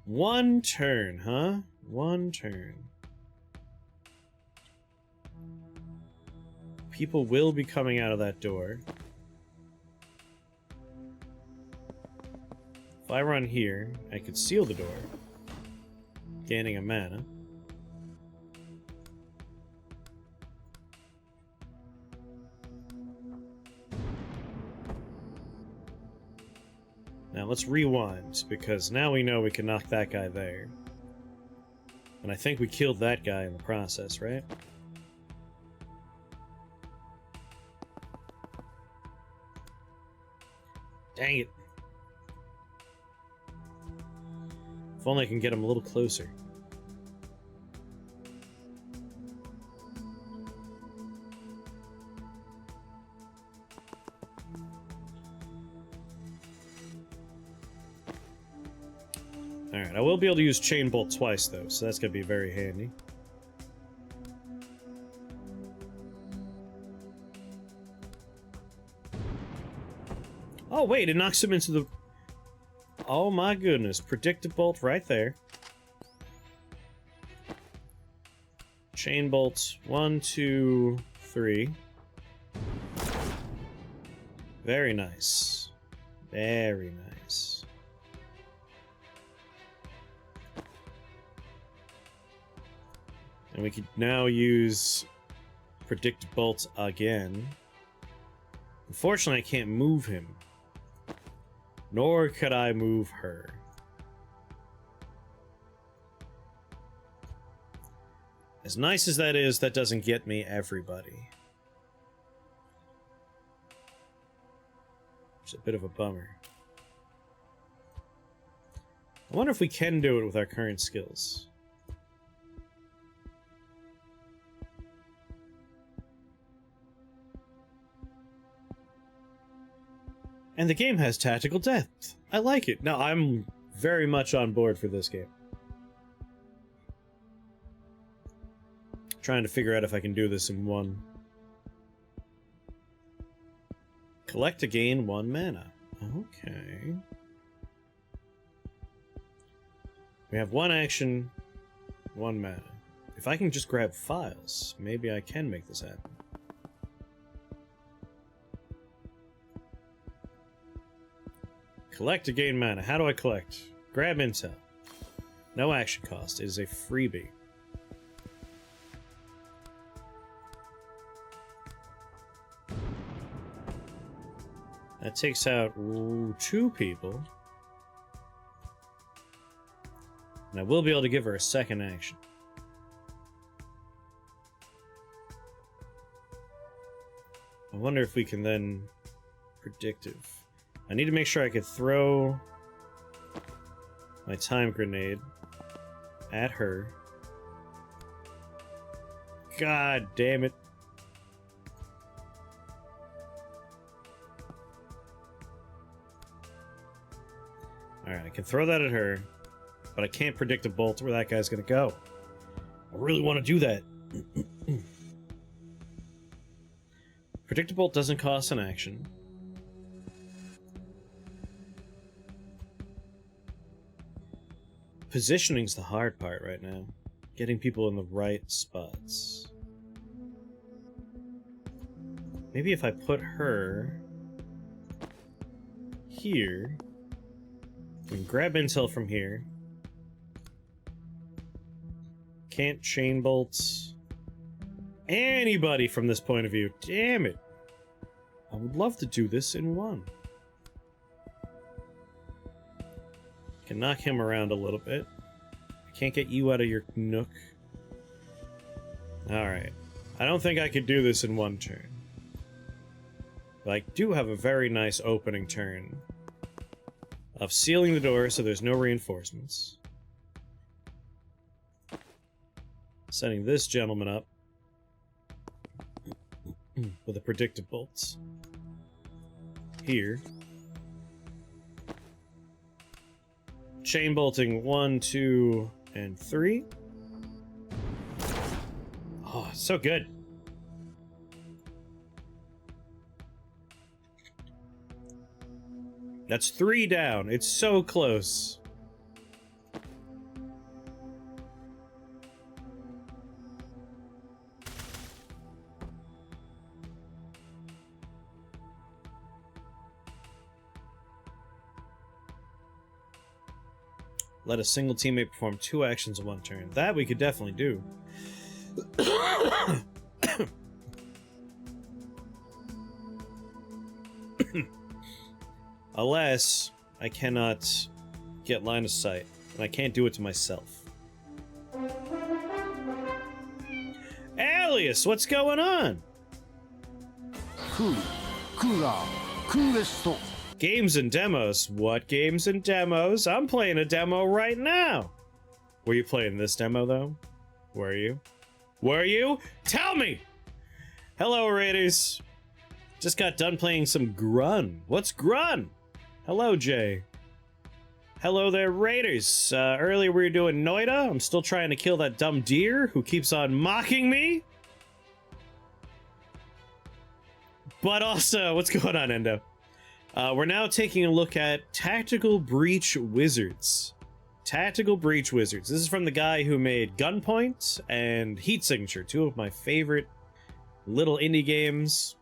1 turn, huh? 1 turn. People will be coming out of that door. If I run here, I could seal the door, gaining a mana. Now let's rewind, because now we know we can knock that guy there. And I think we killed that guy in the process, right? Dang it. If only I can get him a little closer. Alright, I will be able to use Chain Bolt twice, though, so that's going to be very handy. Oh, wait, it knocks him into the... Oh my goodness, Predictive Bolt right there. Chain Bolt, 1, 2, 3. Very nice. Very nice. And we can now use Predictive Bolt again. Unfortunately, I can't move him. Nor could I move her. As nice as that is, that doesn't get me everybody. It's a bit of a bummer. I wonder if we can do it with our current skills. And the game has tactical depth. I like it. No, I'm very much on board for this game. Trying to figure out if I can do this in 1. Collect to gain 1 mana. Okay. We have 1 action, 1 mana. If I can just grab files, maybe I can make this happen. Collect to gain mana. How do I collect? Grab intel. No action cost. It is a freebie. That takes out 2 people. And I will be able to give her a second action. I wonder if we can then... Predictive. I need to make sure I could throw my time grenade at her. God damn it. Alright, I can throw that at her, but I can't predict a bolt where that guy's gonna go. I really want to do that. Predict a bolt doesn't cost an action. Positioning's the hard part right now. Getting people in the right spots. Maybe if I put her here, and grab intel from here. Can't chain bolts anybody from this point of view. Damn it. I would love to do this in one. Can knock him around a little bit. I can't get you out of your nook. Alright. I don't think I could do this in one turn. But I do have a very nice opening turn of sealing the door so there's no reinforcements. Setting this gentleman up with a predictive bolts. Here. Chain bolting 1, 2, and 3. Oh, so good. That's 3 down. It's so close. Let a single teammate perform 2 actions in one turn. That we could definitely do. Alas, I cannot get line of sight, and I can't do it to myself. Alias, what's going on? Games and demos? What games and demos? I'm playing a demo right now. Were you playing this demo, though? Were you? Were you? Tell me! Hello, Raiders. Just got done playing some Grun. What's Grun? Hello, Jay. Hello there, Raiders. Earlier we were doing Noida. I'm still trying to kill that dumb deer who keeps on mocking me. But also, what's going on, Endo? We're now taking a look at Tactical Breach Wizards. Tactical Breach Wizards. This is from the guy who made Gunpoint and Heat Signature, 2 of my favorite little indie games.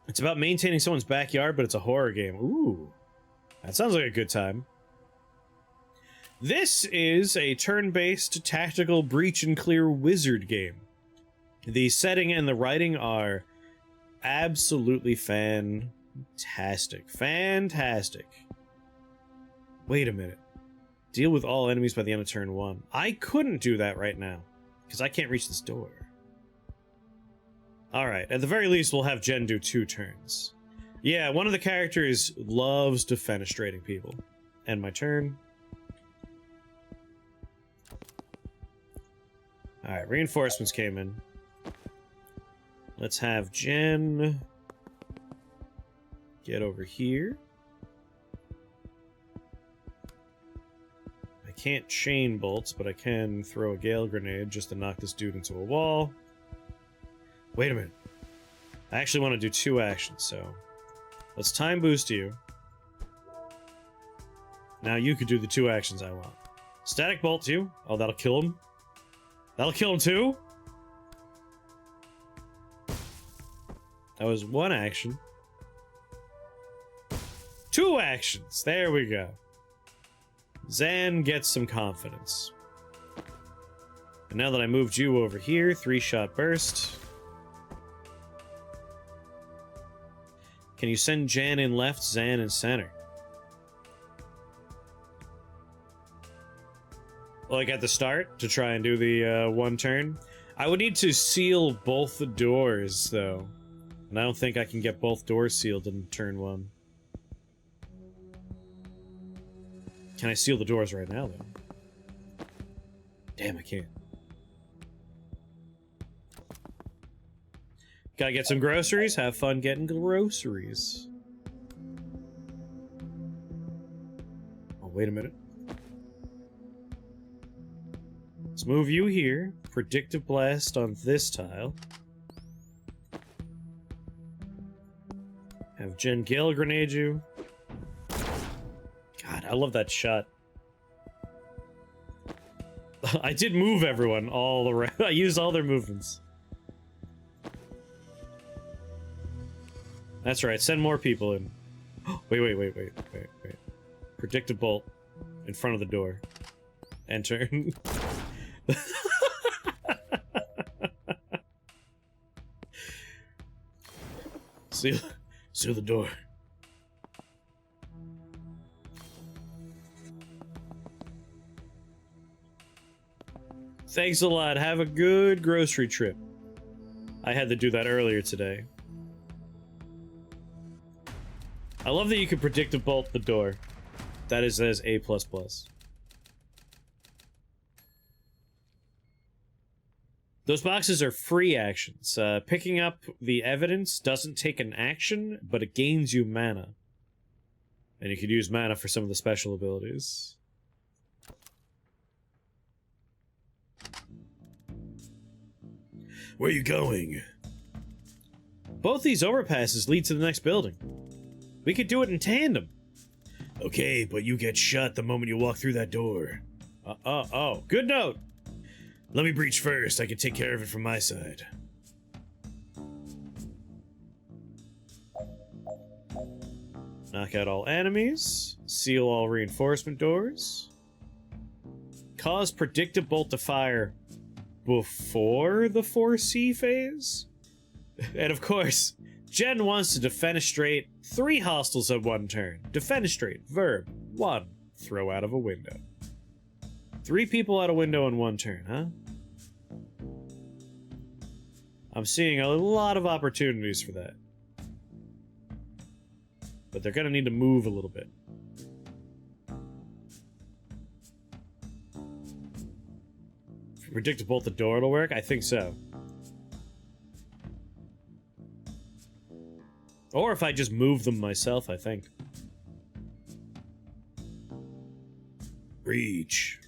It's about maintaining someone's backyard, but it's a horror game. Ooh, that sounds like a good time. This is a turn-based tactical breach and clear wizard game. The setting and the writing are absolutely fantastic. Fantastic. Wait a minute. Deal with all enemies by the end of turn 1. I couldn't do that right now, because I can't reach this door. Alright, at the very least, we'll have Jen do 2 turns. Yeah, one of the characters loves defenestrating people. End my turn. Alright, reinforcements came in. Let's have Jen get over here. I can't chain bolts, but I can throw a gale grenade just to knock this dude into a wall. Wait a minute. I actually want to do 2 actions, so let's time boost you. Now you could do the 2 actions I want. Static bolt you. Oh, that'll kill him. That'll kill him too. That was 1 action. 2 actions. There we go. Zan gets some confidence. And now that I moved you over here, 3-shot burst. Can you send Jan in left, Zan in center? Like at the start, to try and do the 1 turn? I would need to seal both the doors, though. And I don't think I can get both doors sealed in turn 1. Can I seal the doors right now, though? Damn, I can't. Gotta get some groceries. Have fun getting groceries. Oh, wait a minute. Let's move you here. Predictive blast on this tile. Have Jen Gale grenade you. God, I love that shot. I did move everyone all around. I used all their movements. That's right, send more people in. Wait. Predictive bolt in front of the door. Enter. Seal the door. Thanks a lot. Have a good grocery trip. I had to do that earlier today. I love that you can predictive bolt the door. That is A++. Those boxes are free actions. Picking up the evidence doesn't take an action, but it gains you mana. And you could use mana for some of the special abilities. Where are you going? Both these overpasses lead to the next building. We could do it in tandem. Okay, but you get shot the moment you walk through that door. Oh. Good note. Let me breach first. I can take care of it from my side. Knock out all enemies. Seal all reinforcement doors. Cause predictive bolt to fire before the 4C phase. And of course, Jen wants to defenestrate 3 hostiles at 1 turn. Defenestrate, verb, 1, throw out of a window. 3 people out a window in 1 turn, huh? I'm seeing a lot of opportunities for that. But they're gonna need to move a little bit. If you predict to bolt the door, it'll work? I think so. Or if I just move them myself, I think. Breach.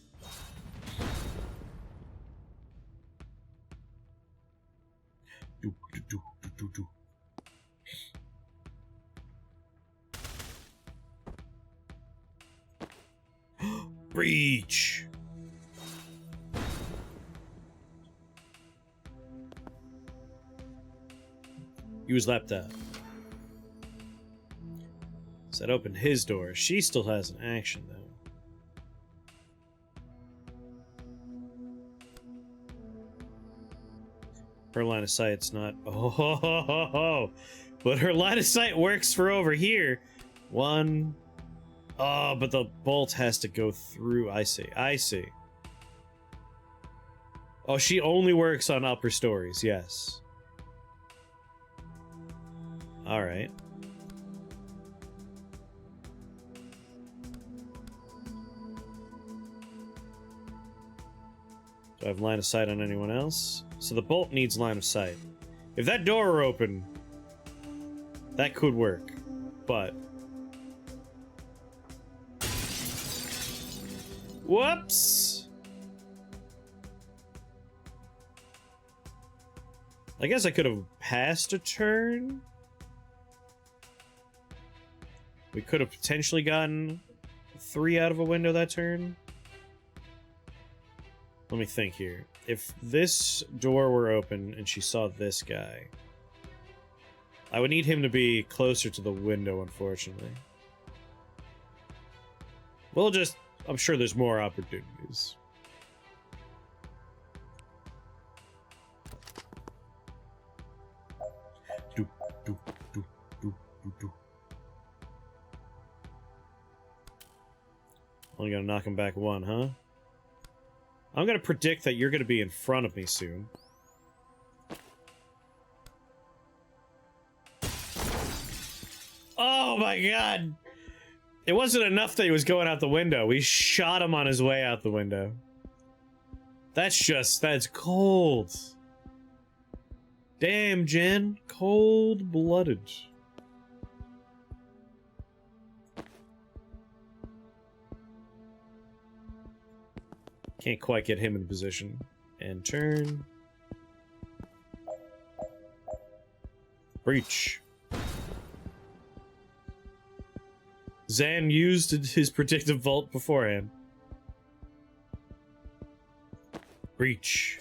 Breach. Use laptop. So that opened his door. She still has an action, though. Her line of sight's not... Oh, but her line of sight works for over here. 1... Oh, but the bolt has to go through. I see. Oh, she only works on upper stories, yes. Alright. Do I have line of sight on anyone else? So the bolt needs line of sight. If that door were open, that could work, but... Whoops! I guess I could have passed a turn. We could have potentially gotten 3 out of a window that turn. Let me think here. If this door were open and she saw this guy, I would need him to be closer to the window, unfortunately. We'll just... I'm sure there's more opportunities. Do, do, do, do, do, do. Only gonna knock him back one, huh? I'm gonna predict that you're gonna be in front of me soon. Oh my god! It wasn't enough that he was going out the window. We shot him on his way out the window. That's cold. Damn, Jen. Cold-blooded. Can't quite get him in position. And turn. Breach. Zan used his predictive vault beforehand. Breach.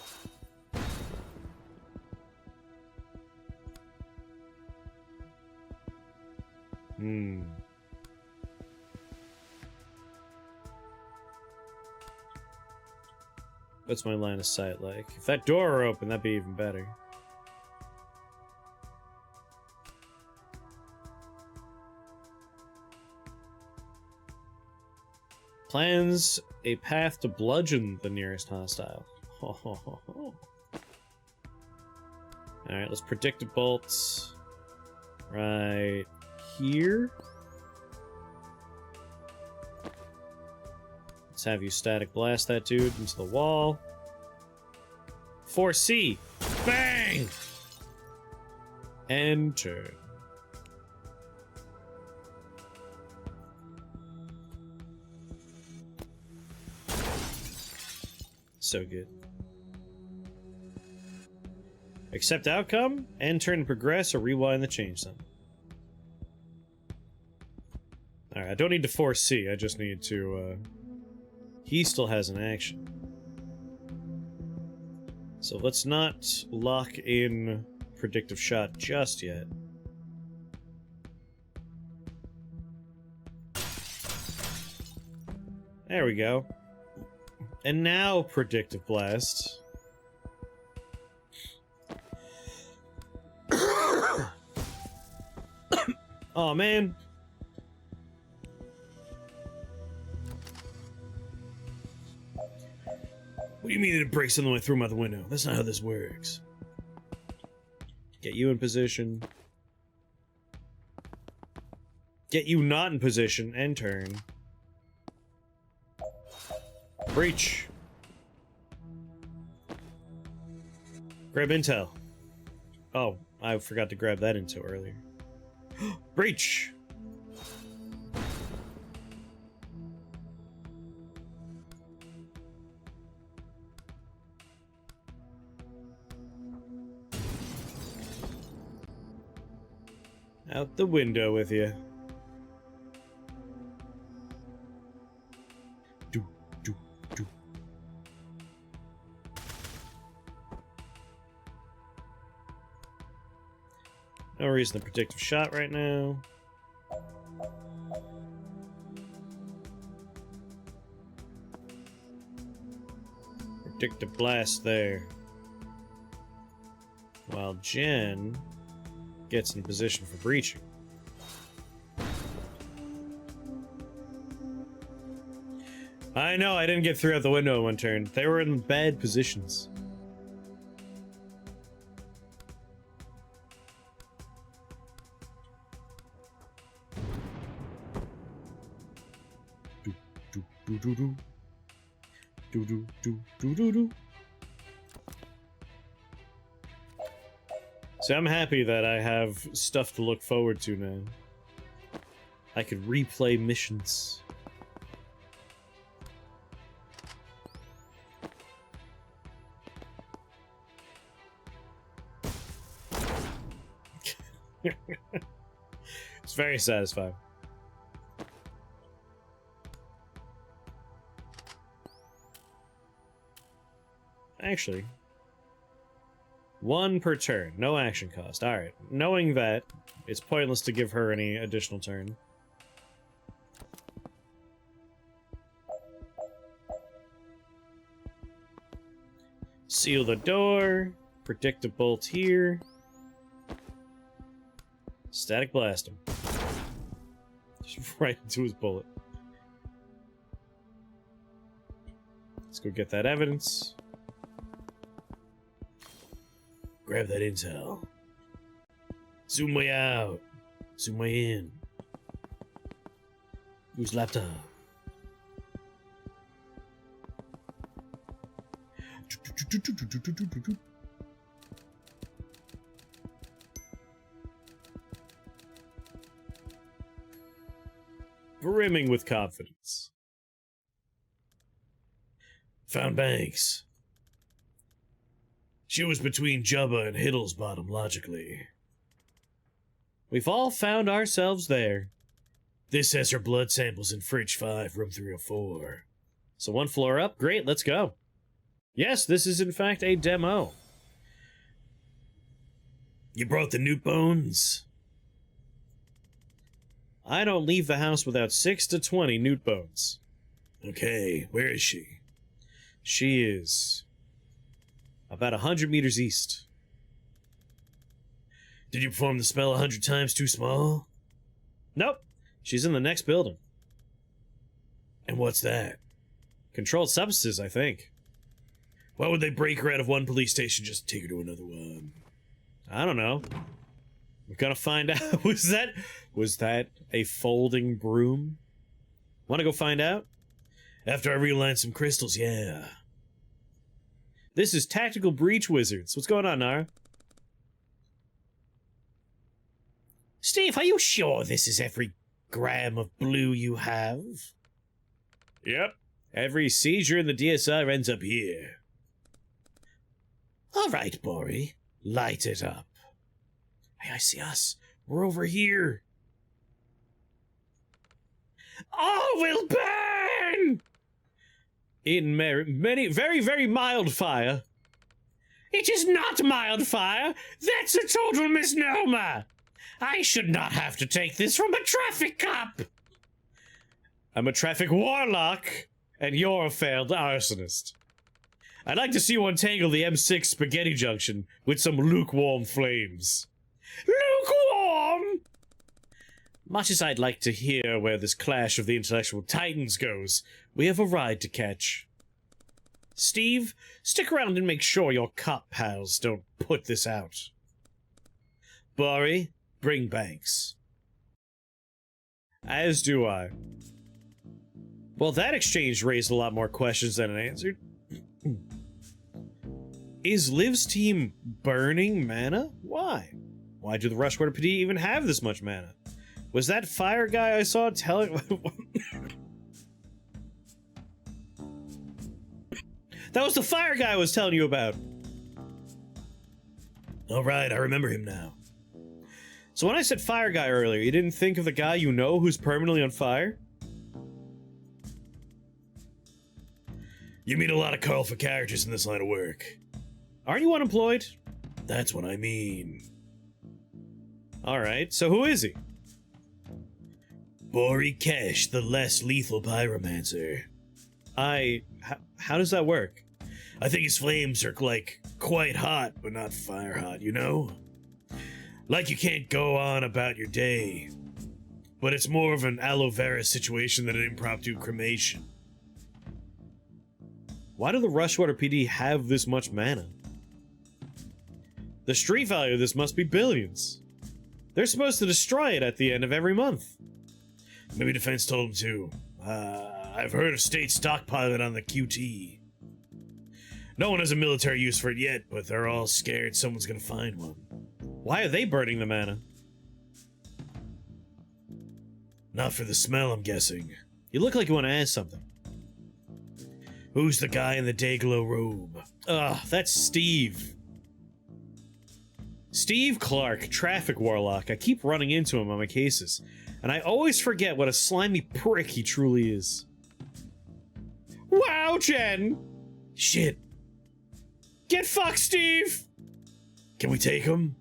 What's my line of sight like? If that door were open, that'd be even better. Plans a path to bludgeon the nearest hostile. Alright, let's predict a bolt right here. Let's have you static blast that dude into the wall. 4C! Bang! And turn. So good. Accept outcome, and turn to progress, or rewind the change them. Alright, I don't need to force C, I just need to, he still has an action. So let's not lock in predictive shot just yet. There we go. And now predictive blast. Oh man. What do you mean it breaks something when I threw him out the window? That's not how this works. Get you in position. Get you not in position and turn. Breach. Grab intel. Oh, I forgot to grab that intel earlier. Breach. Out the window with you. No reason to predictive shot right now. Predictive blast there. While Jen gets in position for breaching. I know, I didn't get through out the window in one turn. They were in bad positions. So I'm happy that I have stuff to look forward to now. I could replay missions. It's very satisfying. Actually, one per turn, no action cost. Alright, knowing that, it's pointless to give her any additional turn. Seal the door. Predict a bolt here. Static blast him. Just right into his bullet. Let's go get that evidence. Grab that intel. Zoom way out. Zoom way in. Whose laptop? Brimming with confidence. Found Banks. She was between Jubba and Hiddle's bottom, logically. We've all found ourselves there. This has her blood samples in Fridge 5, room 304. So one floor up. Great, let's go. Yes, this is in fact a demo. You brought the newt bones? I don't leave the house without 6 to 20 newt bones. Okay, where is she? She is about 100 meters east. Did you perform the spell 100 times too small? Nope. She's in the next building. And what's that? Controlled substances, I think. Why would they break her out of one police station just to take her to another one? I don't know. We're gonna find out. Was that a folding broom? Wanna go find out? After I realign some crystals, yeah. This is Tactical Breach Wizards. What's going on, Nara? Steve, are you sure this is every gram of blue you have? Yep. Every seizure in the DSR ends up here. All right, Bori. Light it up. Hey, I see us. We're over here. All will burn! In many, very, very mild fire. It is not mild fire. That's a total misnomer. I should not have to take this from a traffic cop. I'm a traffic warlock, and you're a failed arsonist. I'd like to see you untangle the M6 spaghetti junction with some lukewarm flames. Lukewarm! Much as I'd like to hear where this clash of the intellectual titans goes, we have a ride to catch. Steve, stick around and make sure your cop pals don't put this out. Bori, bring Banks. As do I. Well, that exchange raised a lot more questions than it answered. Is Liv's team burning mana? Why? Why do the Rushwater PD even have this much mana? Was that fire guy I saw telling... That was the fire guy I was telling you about. Alright, I remember him now. So when I said fire guy earlier, you didn't think of the guy you know who's permanently on fire? You meet a lot of colorful characters in this line of work. Aren't you unemployed? That's what I mean. Alright, so who is he? Bori Kesh, the less lethal pyromancer. How does that work? I think his flames are, like, quite hot, but not fire hot, you know? Like you can't go on about your day. But it's more of an aloe vera situation than an impromptu cremation. Why do the Rushwater PD have this much mana? The street value of this must be billions. They're supposed to destroy it at the end of every month. Maybe Defense told him to. I've heard of state stockpiling on the QT. No one has a military use for it yet, but they're all scared someone's gonna find one. Why are they burning the mana? Not for the smell, I'm guessing. You look like you want to ask something. Who's the guy in the Dayglow robe? Ugh, that's Steve. Steve Clark, traffic warlock. I keep running into him on my cases, and I always forget what a slimy prick he truly is. Wow, Jen! Shit. Get fucked, Steve! Can we take him?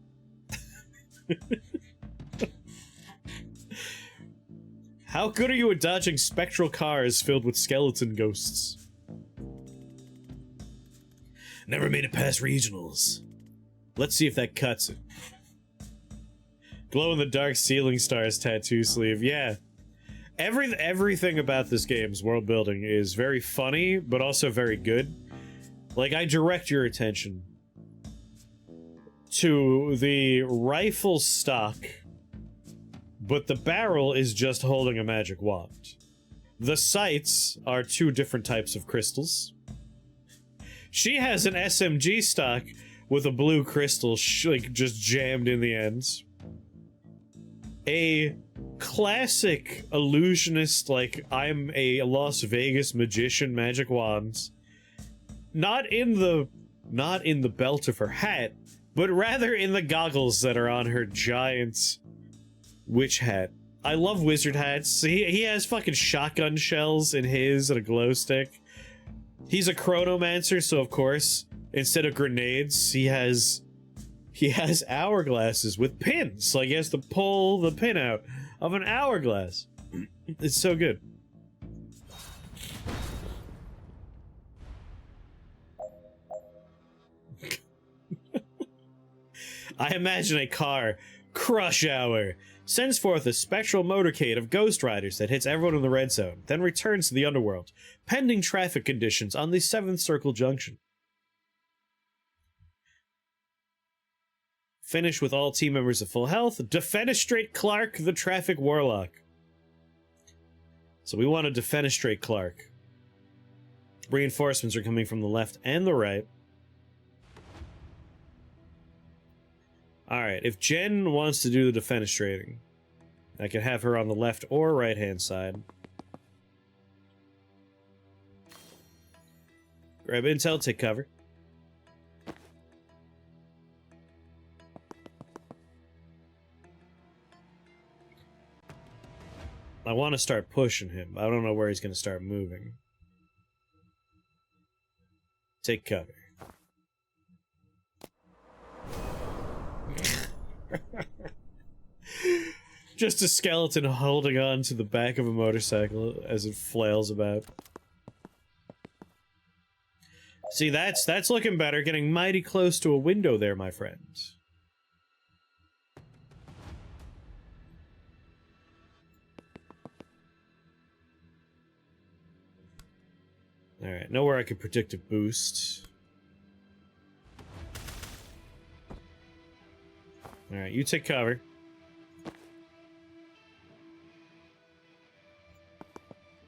How good are you at dodging spectral cars filled with skeleton ghosts? Never made it past regionals. Let's see if that cuts it. Glow-in-the-dark ceiling stars tattoo sleeve. Yeah. Everything about this game's world building is very funny, but also very good. Like, I direct your attention to the rifle stock, but the barrel is just holding a magic wand. The sights are 2 different types of crystals. She has an SMG stock with a blue crystal like just jammed in the ends. A classic illusionist, like I'm a Las Vegas magician magic wands. Not in the belt of her hat, but rather in the goggles that are on her giant witch hat. I love wizard hats. He has fucking shotgun shells in his and a glow stick. He's a chronomancer, so of course, instead of grenades, he has hourglasses with pins. Like he has to pull the pin out of an hourglass. It's so good. I imagine a car, crush hour, sends forth a spectral motorcade of ghost riders that hits everyone in the red zone, then returns to the underworld, pending traffic conditions on the 7th Circle Junction. Finish with all team members at full health. Defenestrate Clark, the traffic warlock. So we want to defenestrate Clark. Reinforcements are coming from the left and the right. Alright, if Jen wants to do the defenestrating, I can have her on the left or right hand side. Grab intel, take cover. I want to start pushing him. I don't know where he's going to start moving. Take cover. Just a skeleton holding on to the back of a motorcycle as it flails about. See, that's looking better. Getting mighty close to a window there, my friend. Alright, nowhere I could predict a boost. Alright, you take cover.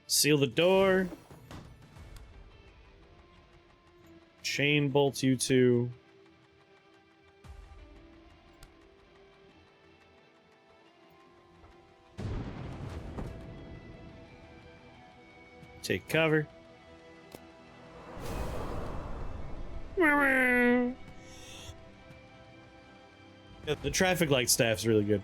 Seal the door. Chain bolt you two. Take cover. Yeah, the traffic light staff's really good.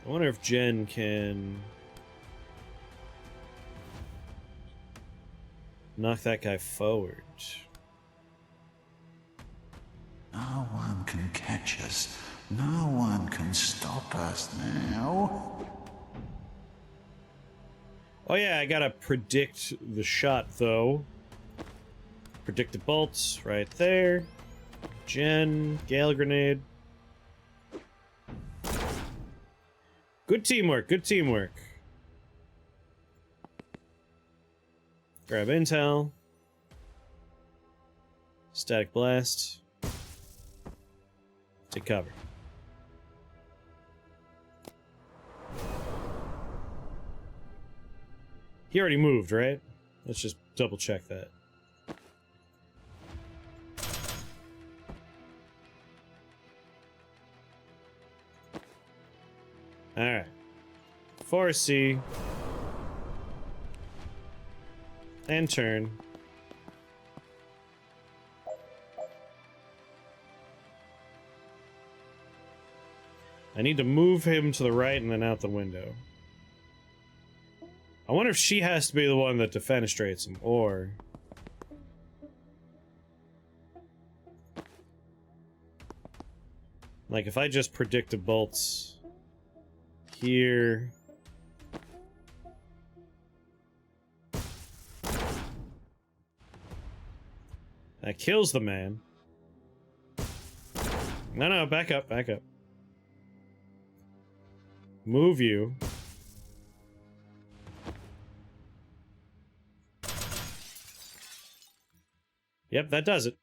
I wonder if Jen can knock that guy forward. No one can catch us. No one can stop us now. Oh yeah, I gotta predict the shot though. Predict the bolts right there. Jen, Gale grenade. Good teamwork, good teamwork. Grab intel. Static blast. Take cover. He already moved, right? Let's just double check that. Alright. 4C. And turn. I need to move him to the right and then out the window. I wonder if she has to be the one that defenestrates him, or... Like, if I just predict a bolt here... That kills the man. No, back up, back up. Move you. Yep, that does it.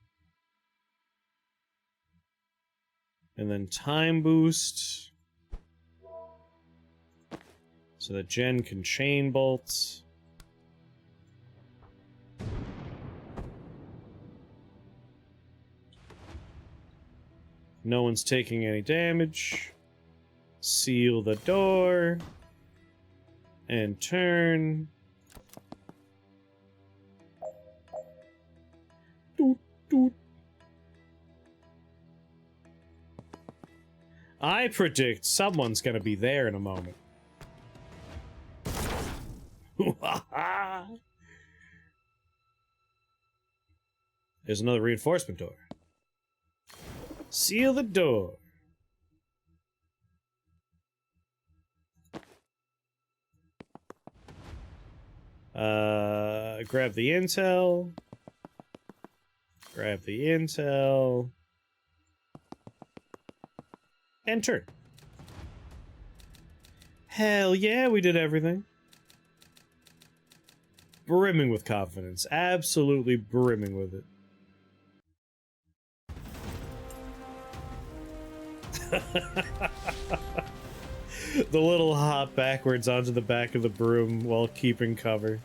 And then time boost. So that Jen can chain bolt. No one's taking any damage. Seal the door. And turn. Doot, doot. I predict someone's gonna be there in a moment. There's another reinforcement door. Seal the door. Grab the intel. Grab the intel. Enter. Hell yeah, we did everything. Brimming with confidence. Absolutely brimming with it. The little hop backwards onto the back of the broom while keeping cover.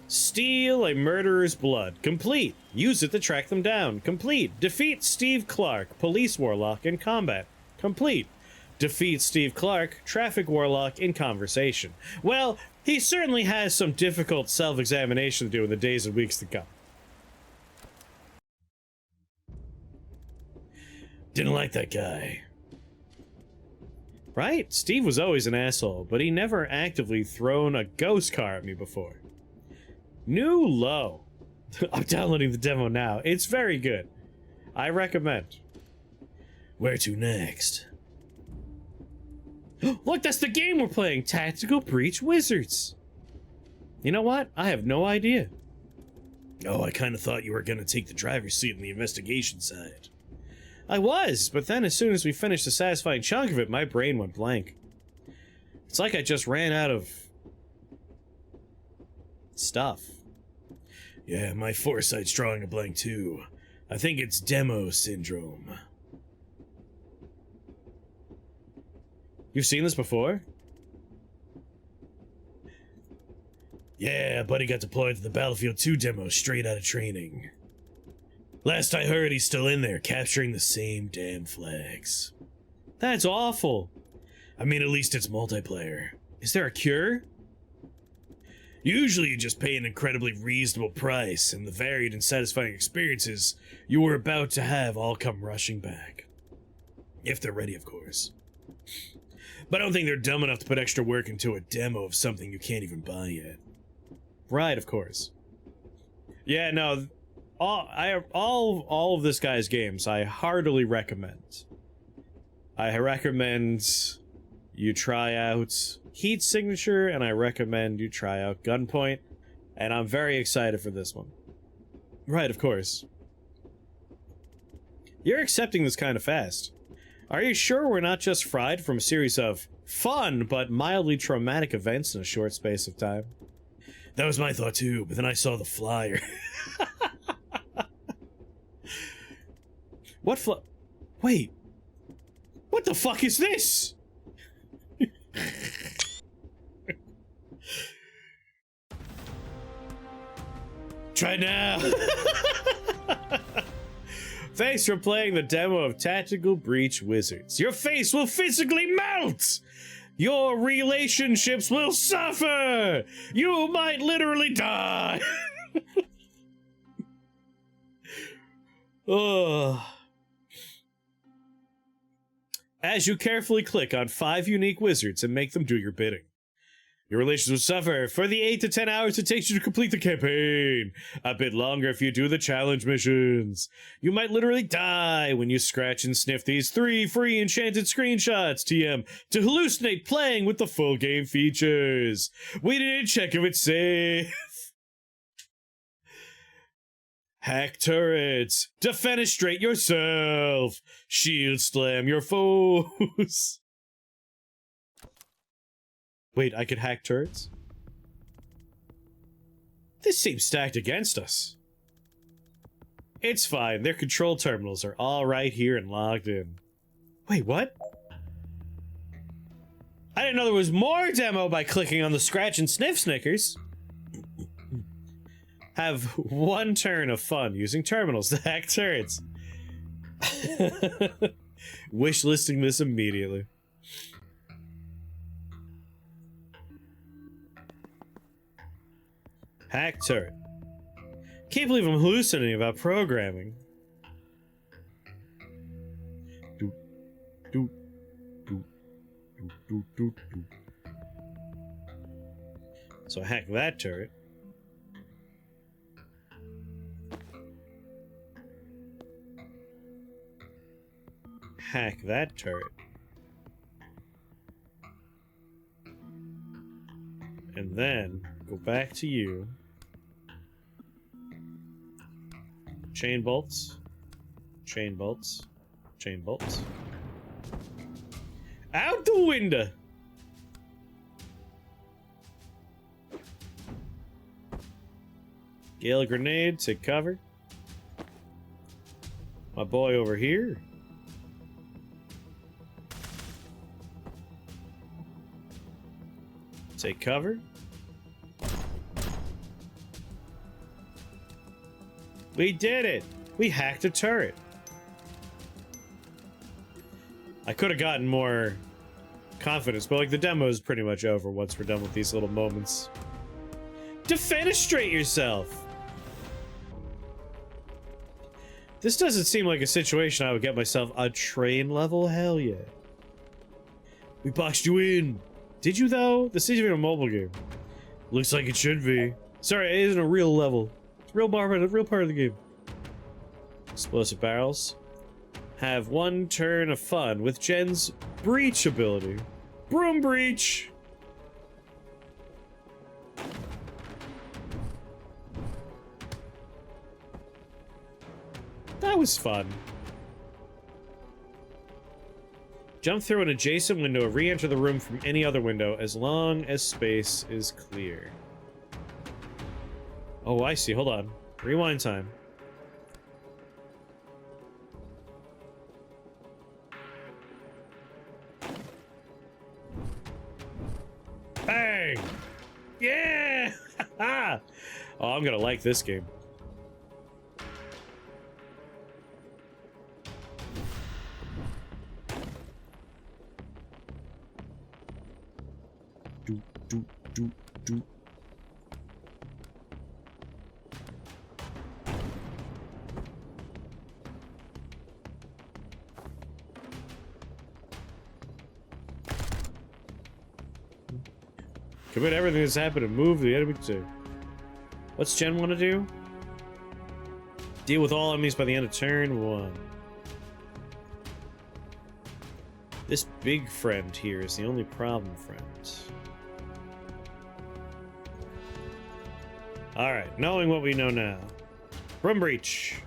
Steal a murderer's blood. Complete. Use it to track them down. Complete. Defeat Steve Clark, police warlock, in combat. Complete. Defeat Steve Clark, traffic warlock, in conversation. Well, he certainly has some difficult self-examination to do in the days and weeks to come. Didn't like that guy. Right? Steve was always an asshole, but he never actively thrown a ghost car at me before. New low. I'm downloading the demo now. It's very good. I recommend. Where to next? Look, that's the game we're playing! Tactical Breach Wizards! You know what? I have no idea. Oh, I kind of thought you were gonna take the driver's seat on the investigation side. I was, but then as soon as we finished the satisfying chunk of it, my brain went blank. It's like I just ran out of... stuff. Yeah, my foresight's drawing a blank too. I think it's demo syndrome. You've seen this before? Yeah, buddy got deployed to the Battlefield 2 demo straight out of training. Last I heard, he's still in there, capturing the same damn flags. That's awful. I mean, at least it's multiplayer. Is there a cure? Usually you just pay an incredibly reasonable price, and the varied and satisfying experiences you were about to have all come rushing back. If they're ready, of course. But I don't think they're dumb enough to put extra work into a demo of something you can't even buy yet. Right, of course. Yeah, no... All of this guy's games, I heartily recommend. I recommend you try out Heat Signature, and I recommend you try out Gunpoint, and I'm very excited for this one. Right, of course. You're accepting this kind of fast. Are you sure we're not just fried from a series of fun but mildly traumatic events in a short space of time? That was my thought too, but then I saw the flyer. What Wait. What the fuck is this? Try now. Thanks for playing the demo of Tactical Breach Wizards. Your face will physically melt! Your relationships will suffer! You might literally die! Ugh. As you carefully click on 5 unique wizards and make them do your bidding. Your relations will suffer for the 8 to 10 hours it takes you to complete the campaign. A bit longer if you do the challenge missions. You might literally die when you scratch and sniff these 3 free enchanted screenshots, TM, to hallucinate playing with the full game features. We didn't check if it's safe. Hack turrets. Defenestrate yourself. Shield slam your foes. Wait, I could hack turrets? This seems stacked against us. It's fine, their control terminals are all right here and logged in. Wait, what? I didn't know there was more demo by clicking on the scratch and sniff Snickers. Have 1 turn of fun using terminals to hack turrets. Wishlisting this immediately. Hack turret. Can't believe I'm hallucinating about programming. Do, do, do, do, do, do, do. So I hack that turret. Hack that turret. And then go back to you. Chain bolts. Chain bolts. Chain bolts. Out the window! Gale grenade, take cover. My boy over here. Take cover. We did it! We hacked a turret. I could have gotten more confidence, but like the demo is pretty much over once we're done with these little moments. Defenestrate yourself! This doesn't seem like a situation I would get myself a train level, hell yeah. We boxed you in! Did you though? This isn't even a mobile game. Looks like it should be. Sorry, it isn't a real level. Real part of the game. Explosive barrels. Have 1 turn of fun with Jen's breach ability. Broom breach! That was fun. Jump through an adjacent window, re-enter the room from any other window as long as space is clear. Oh, I see. Hold on. Rewind time. Bang! Yeah! Oh, I'm gonna like this game. Do, do, do, do. Commit everything that's happened and move the enemy to. What's Jen want to do? Deal with all enemies by the end of turn 1. This big friend here is the only problem friend. Alright, knowing what we know now. Room breach.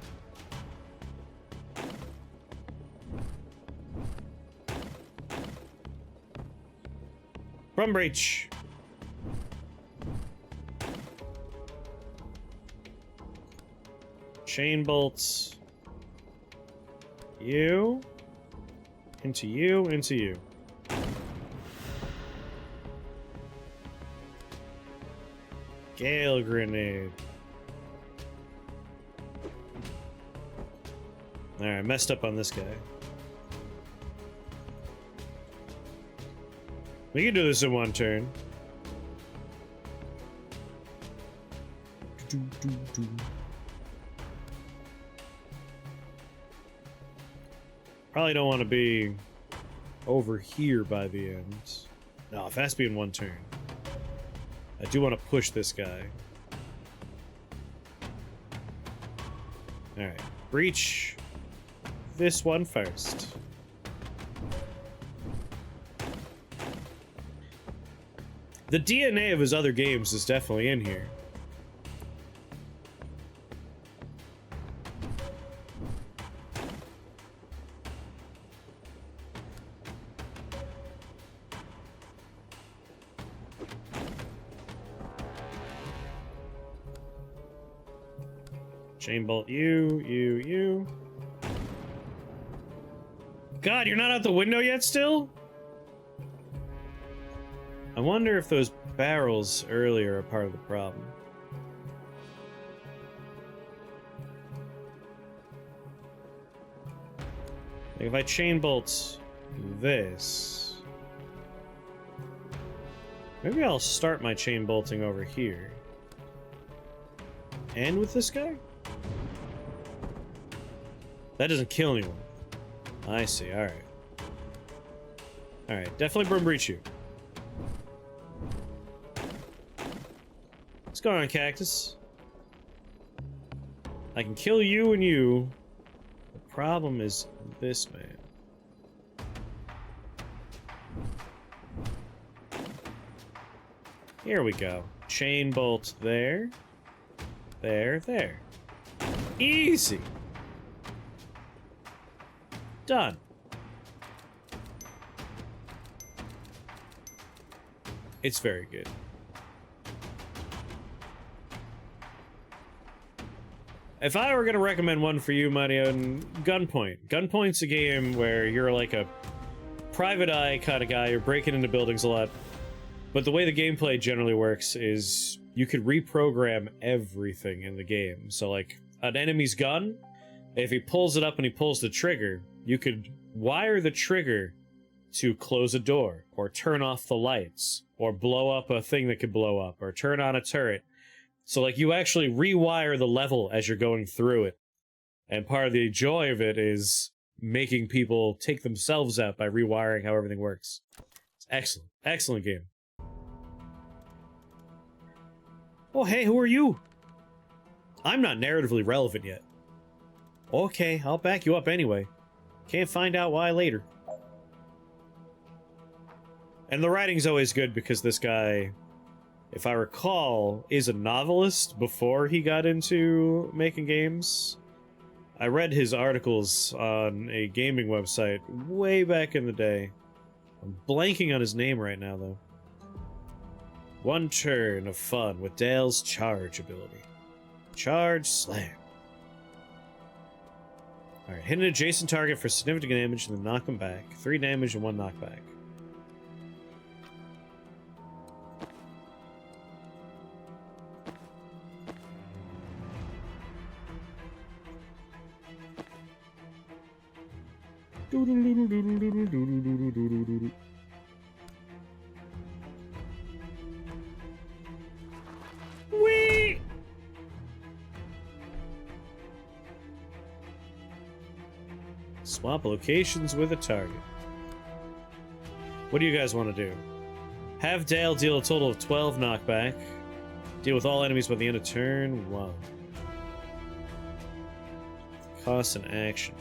Room breach. Chain bolts. You. Into you, into you. Gale grenade. Alright, messed up on this guy. We can do this in 1 turn. Probably don't want to be over here by the end. No, it has to be in 1 turn. I do want to push this guy. Alright, breach this one first. The DNA of his other games is definitely in here. Chain bolt you. God, you're not out the window yet still? I wonder if those barrels earlier are part of the problem. Like if I chain bolt this, maybe I'll start my chain bolting over here. And with this guy? That doesn't kill anyone. I see, alright. Alright, definitely burn breach you. What's going on, Cactus? I can kill you and you. The problem is this man. Here we go. Chain bolt there. There. Easy. Done. It's very good. If I were gonna recommend one for you, Marion, Gunpoint. Gunpoint's a game where you're like a private eye kind of guy, you're breaking into buildings a lot. But the way the gameplay generally works is you could reprogram everything in the game. So like an enemy's gun, if he pulls it up and he pulls the trigger, you could wire the trigger to close a door, or turn off the lights, or blow up a thing that could blow up, or turn on a turret. So, like, you actually rewire the level as you're going through it. And part of the joy of it is making people take themselves out by rewiring how everything works. It's excellent. Excellent game. Oh, hey, who are you? I'm not narratively relevant yet. Okay, I'll back you up anyway. Can't find out why later. And the writing's always good because this guy, if I recall, is a novelist before he got into making games. I read his articles on a gaming website way back in the day. I'm blanking on his name right now, though. One turn of fun with Dale's charge ability. Charge slam. Alright, hit an adjacent target for significant damage and then knock him back. 3 damage and 1 knockback. Whee! Swap locations with a target. What do you guys want to do? Have Dale deal a total of 12 knockback. Deal with all enemies by the end of turn 1. Cost an action.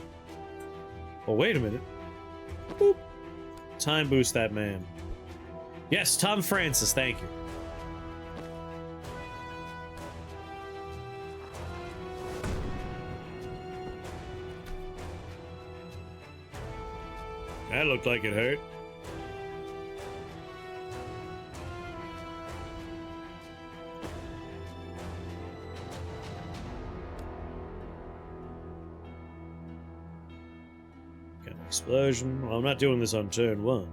Oh, wait a minute. Boop. Time boost that man. Yes, Tom Francis, thank you. That looked like it hurt. Explosion. Well, I'm not doing this on turn 1.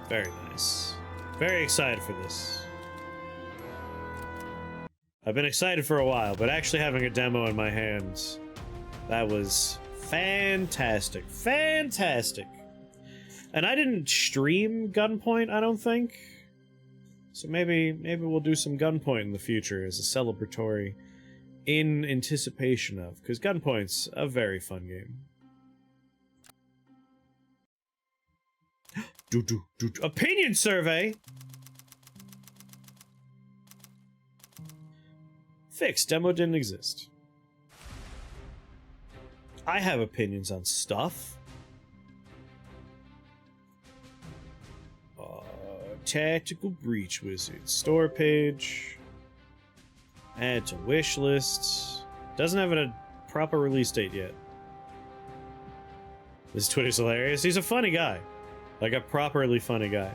Very nice. Very excited for this. I've been excited for a while, but actually having a demo in my hands, that was fantastic. Fantastic. And I didn't stream Gunpoint, I don't think. So maybe we'll do some Gunpoint in the future as a celebratory in anticipation of, because Gunpoint's a very fun game. Opinion survey! Fixed. Demo didn't exist. I have opinions on stuff. Tactical Breach Wizard. Store page. Add to wish list. Doesn't have a proper release date yet. This Twitter's hilarious. He's a funny guy. Like a properly funny guy.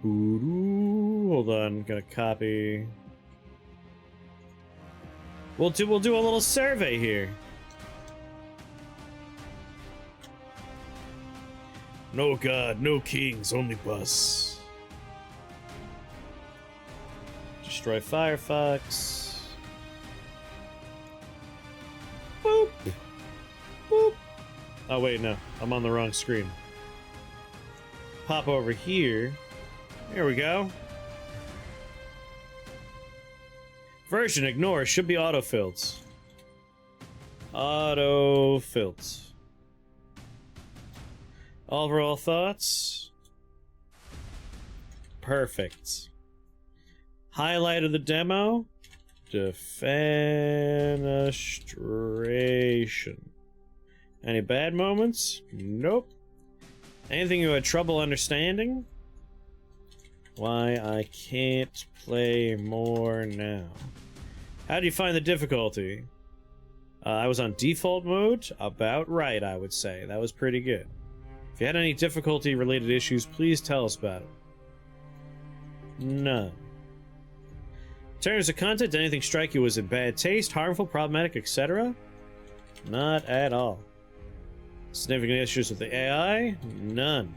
Hold on, gotta copy. We'll do a little survey here. No god, no kings, only bus. Destroy Firefox. Boop. Boop. Oh wait, no. I'm on the wrong screen. Pop over here. There we go. Version ignore should be auto-filled. Auto-filled. Overall thoughts? Perfect. Highlight of the demo? Defenestration. Any bad moments? Nope. Anything you had trouble understanding? Why I can't play more now. How do you find the difficulty? I was on default mode. About right, I would say. That was pretty good. If you had any difficulty-related issues, please tell us about it. None. In terms of content, did anything strike you as in bad taste, harmful, problematic, etc.? Not at all. Significant issues with the AI? None.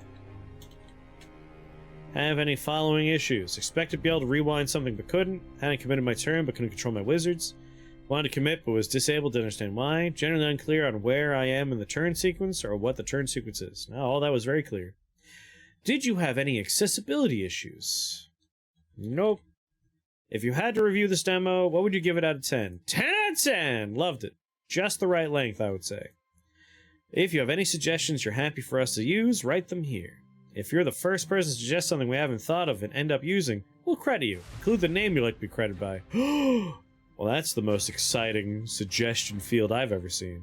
Have any following issues? Expect to be able to rewind something but couldn't. Hadn't committed my turn but couldn't control my wizards. Wanted to commit but was disabled, didn't understand why. Generally unclear on where I am in the turn sequence or what the turn sequence is. No, all that was very clear. Did you have any accessibility issues? Nope. If you had to review this demo, what would you give it out of 10? 10 out of 10! Loved it. Just the right length, I would say. If you have any suggestions you're happy for us to use, write them here. If you're the first person to suggest something we haven't thought of and end up using, we'll credit you. Include the name you'd like to be credited by. Well, that's the most exciting suggestion field I've ever seen.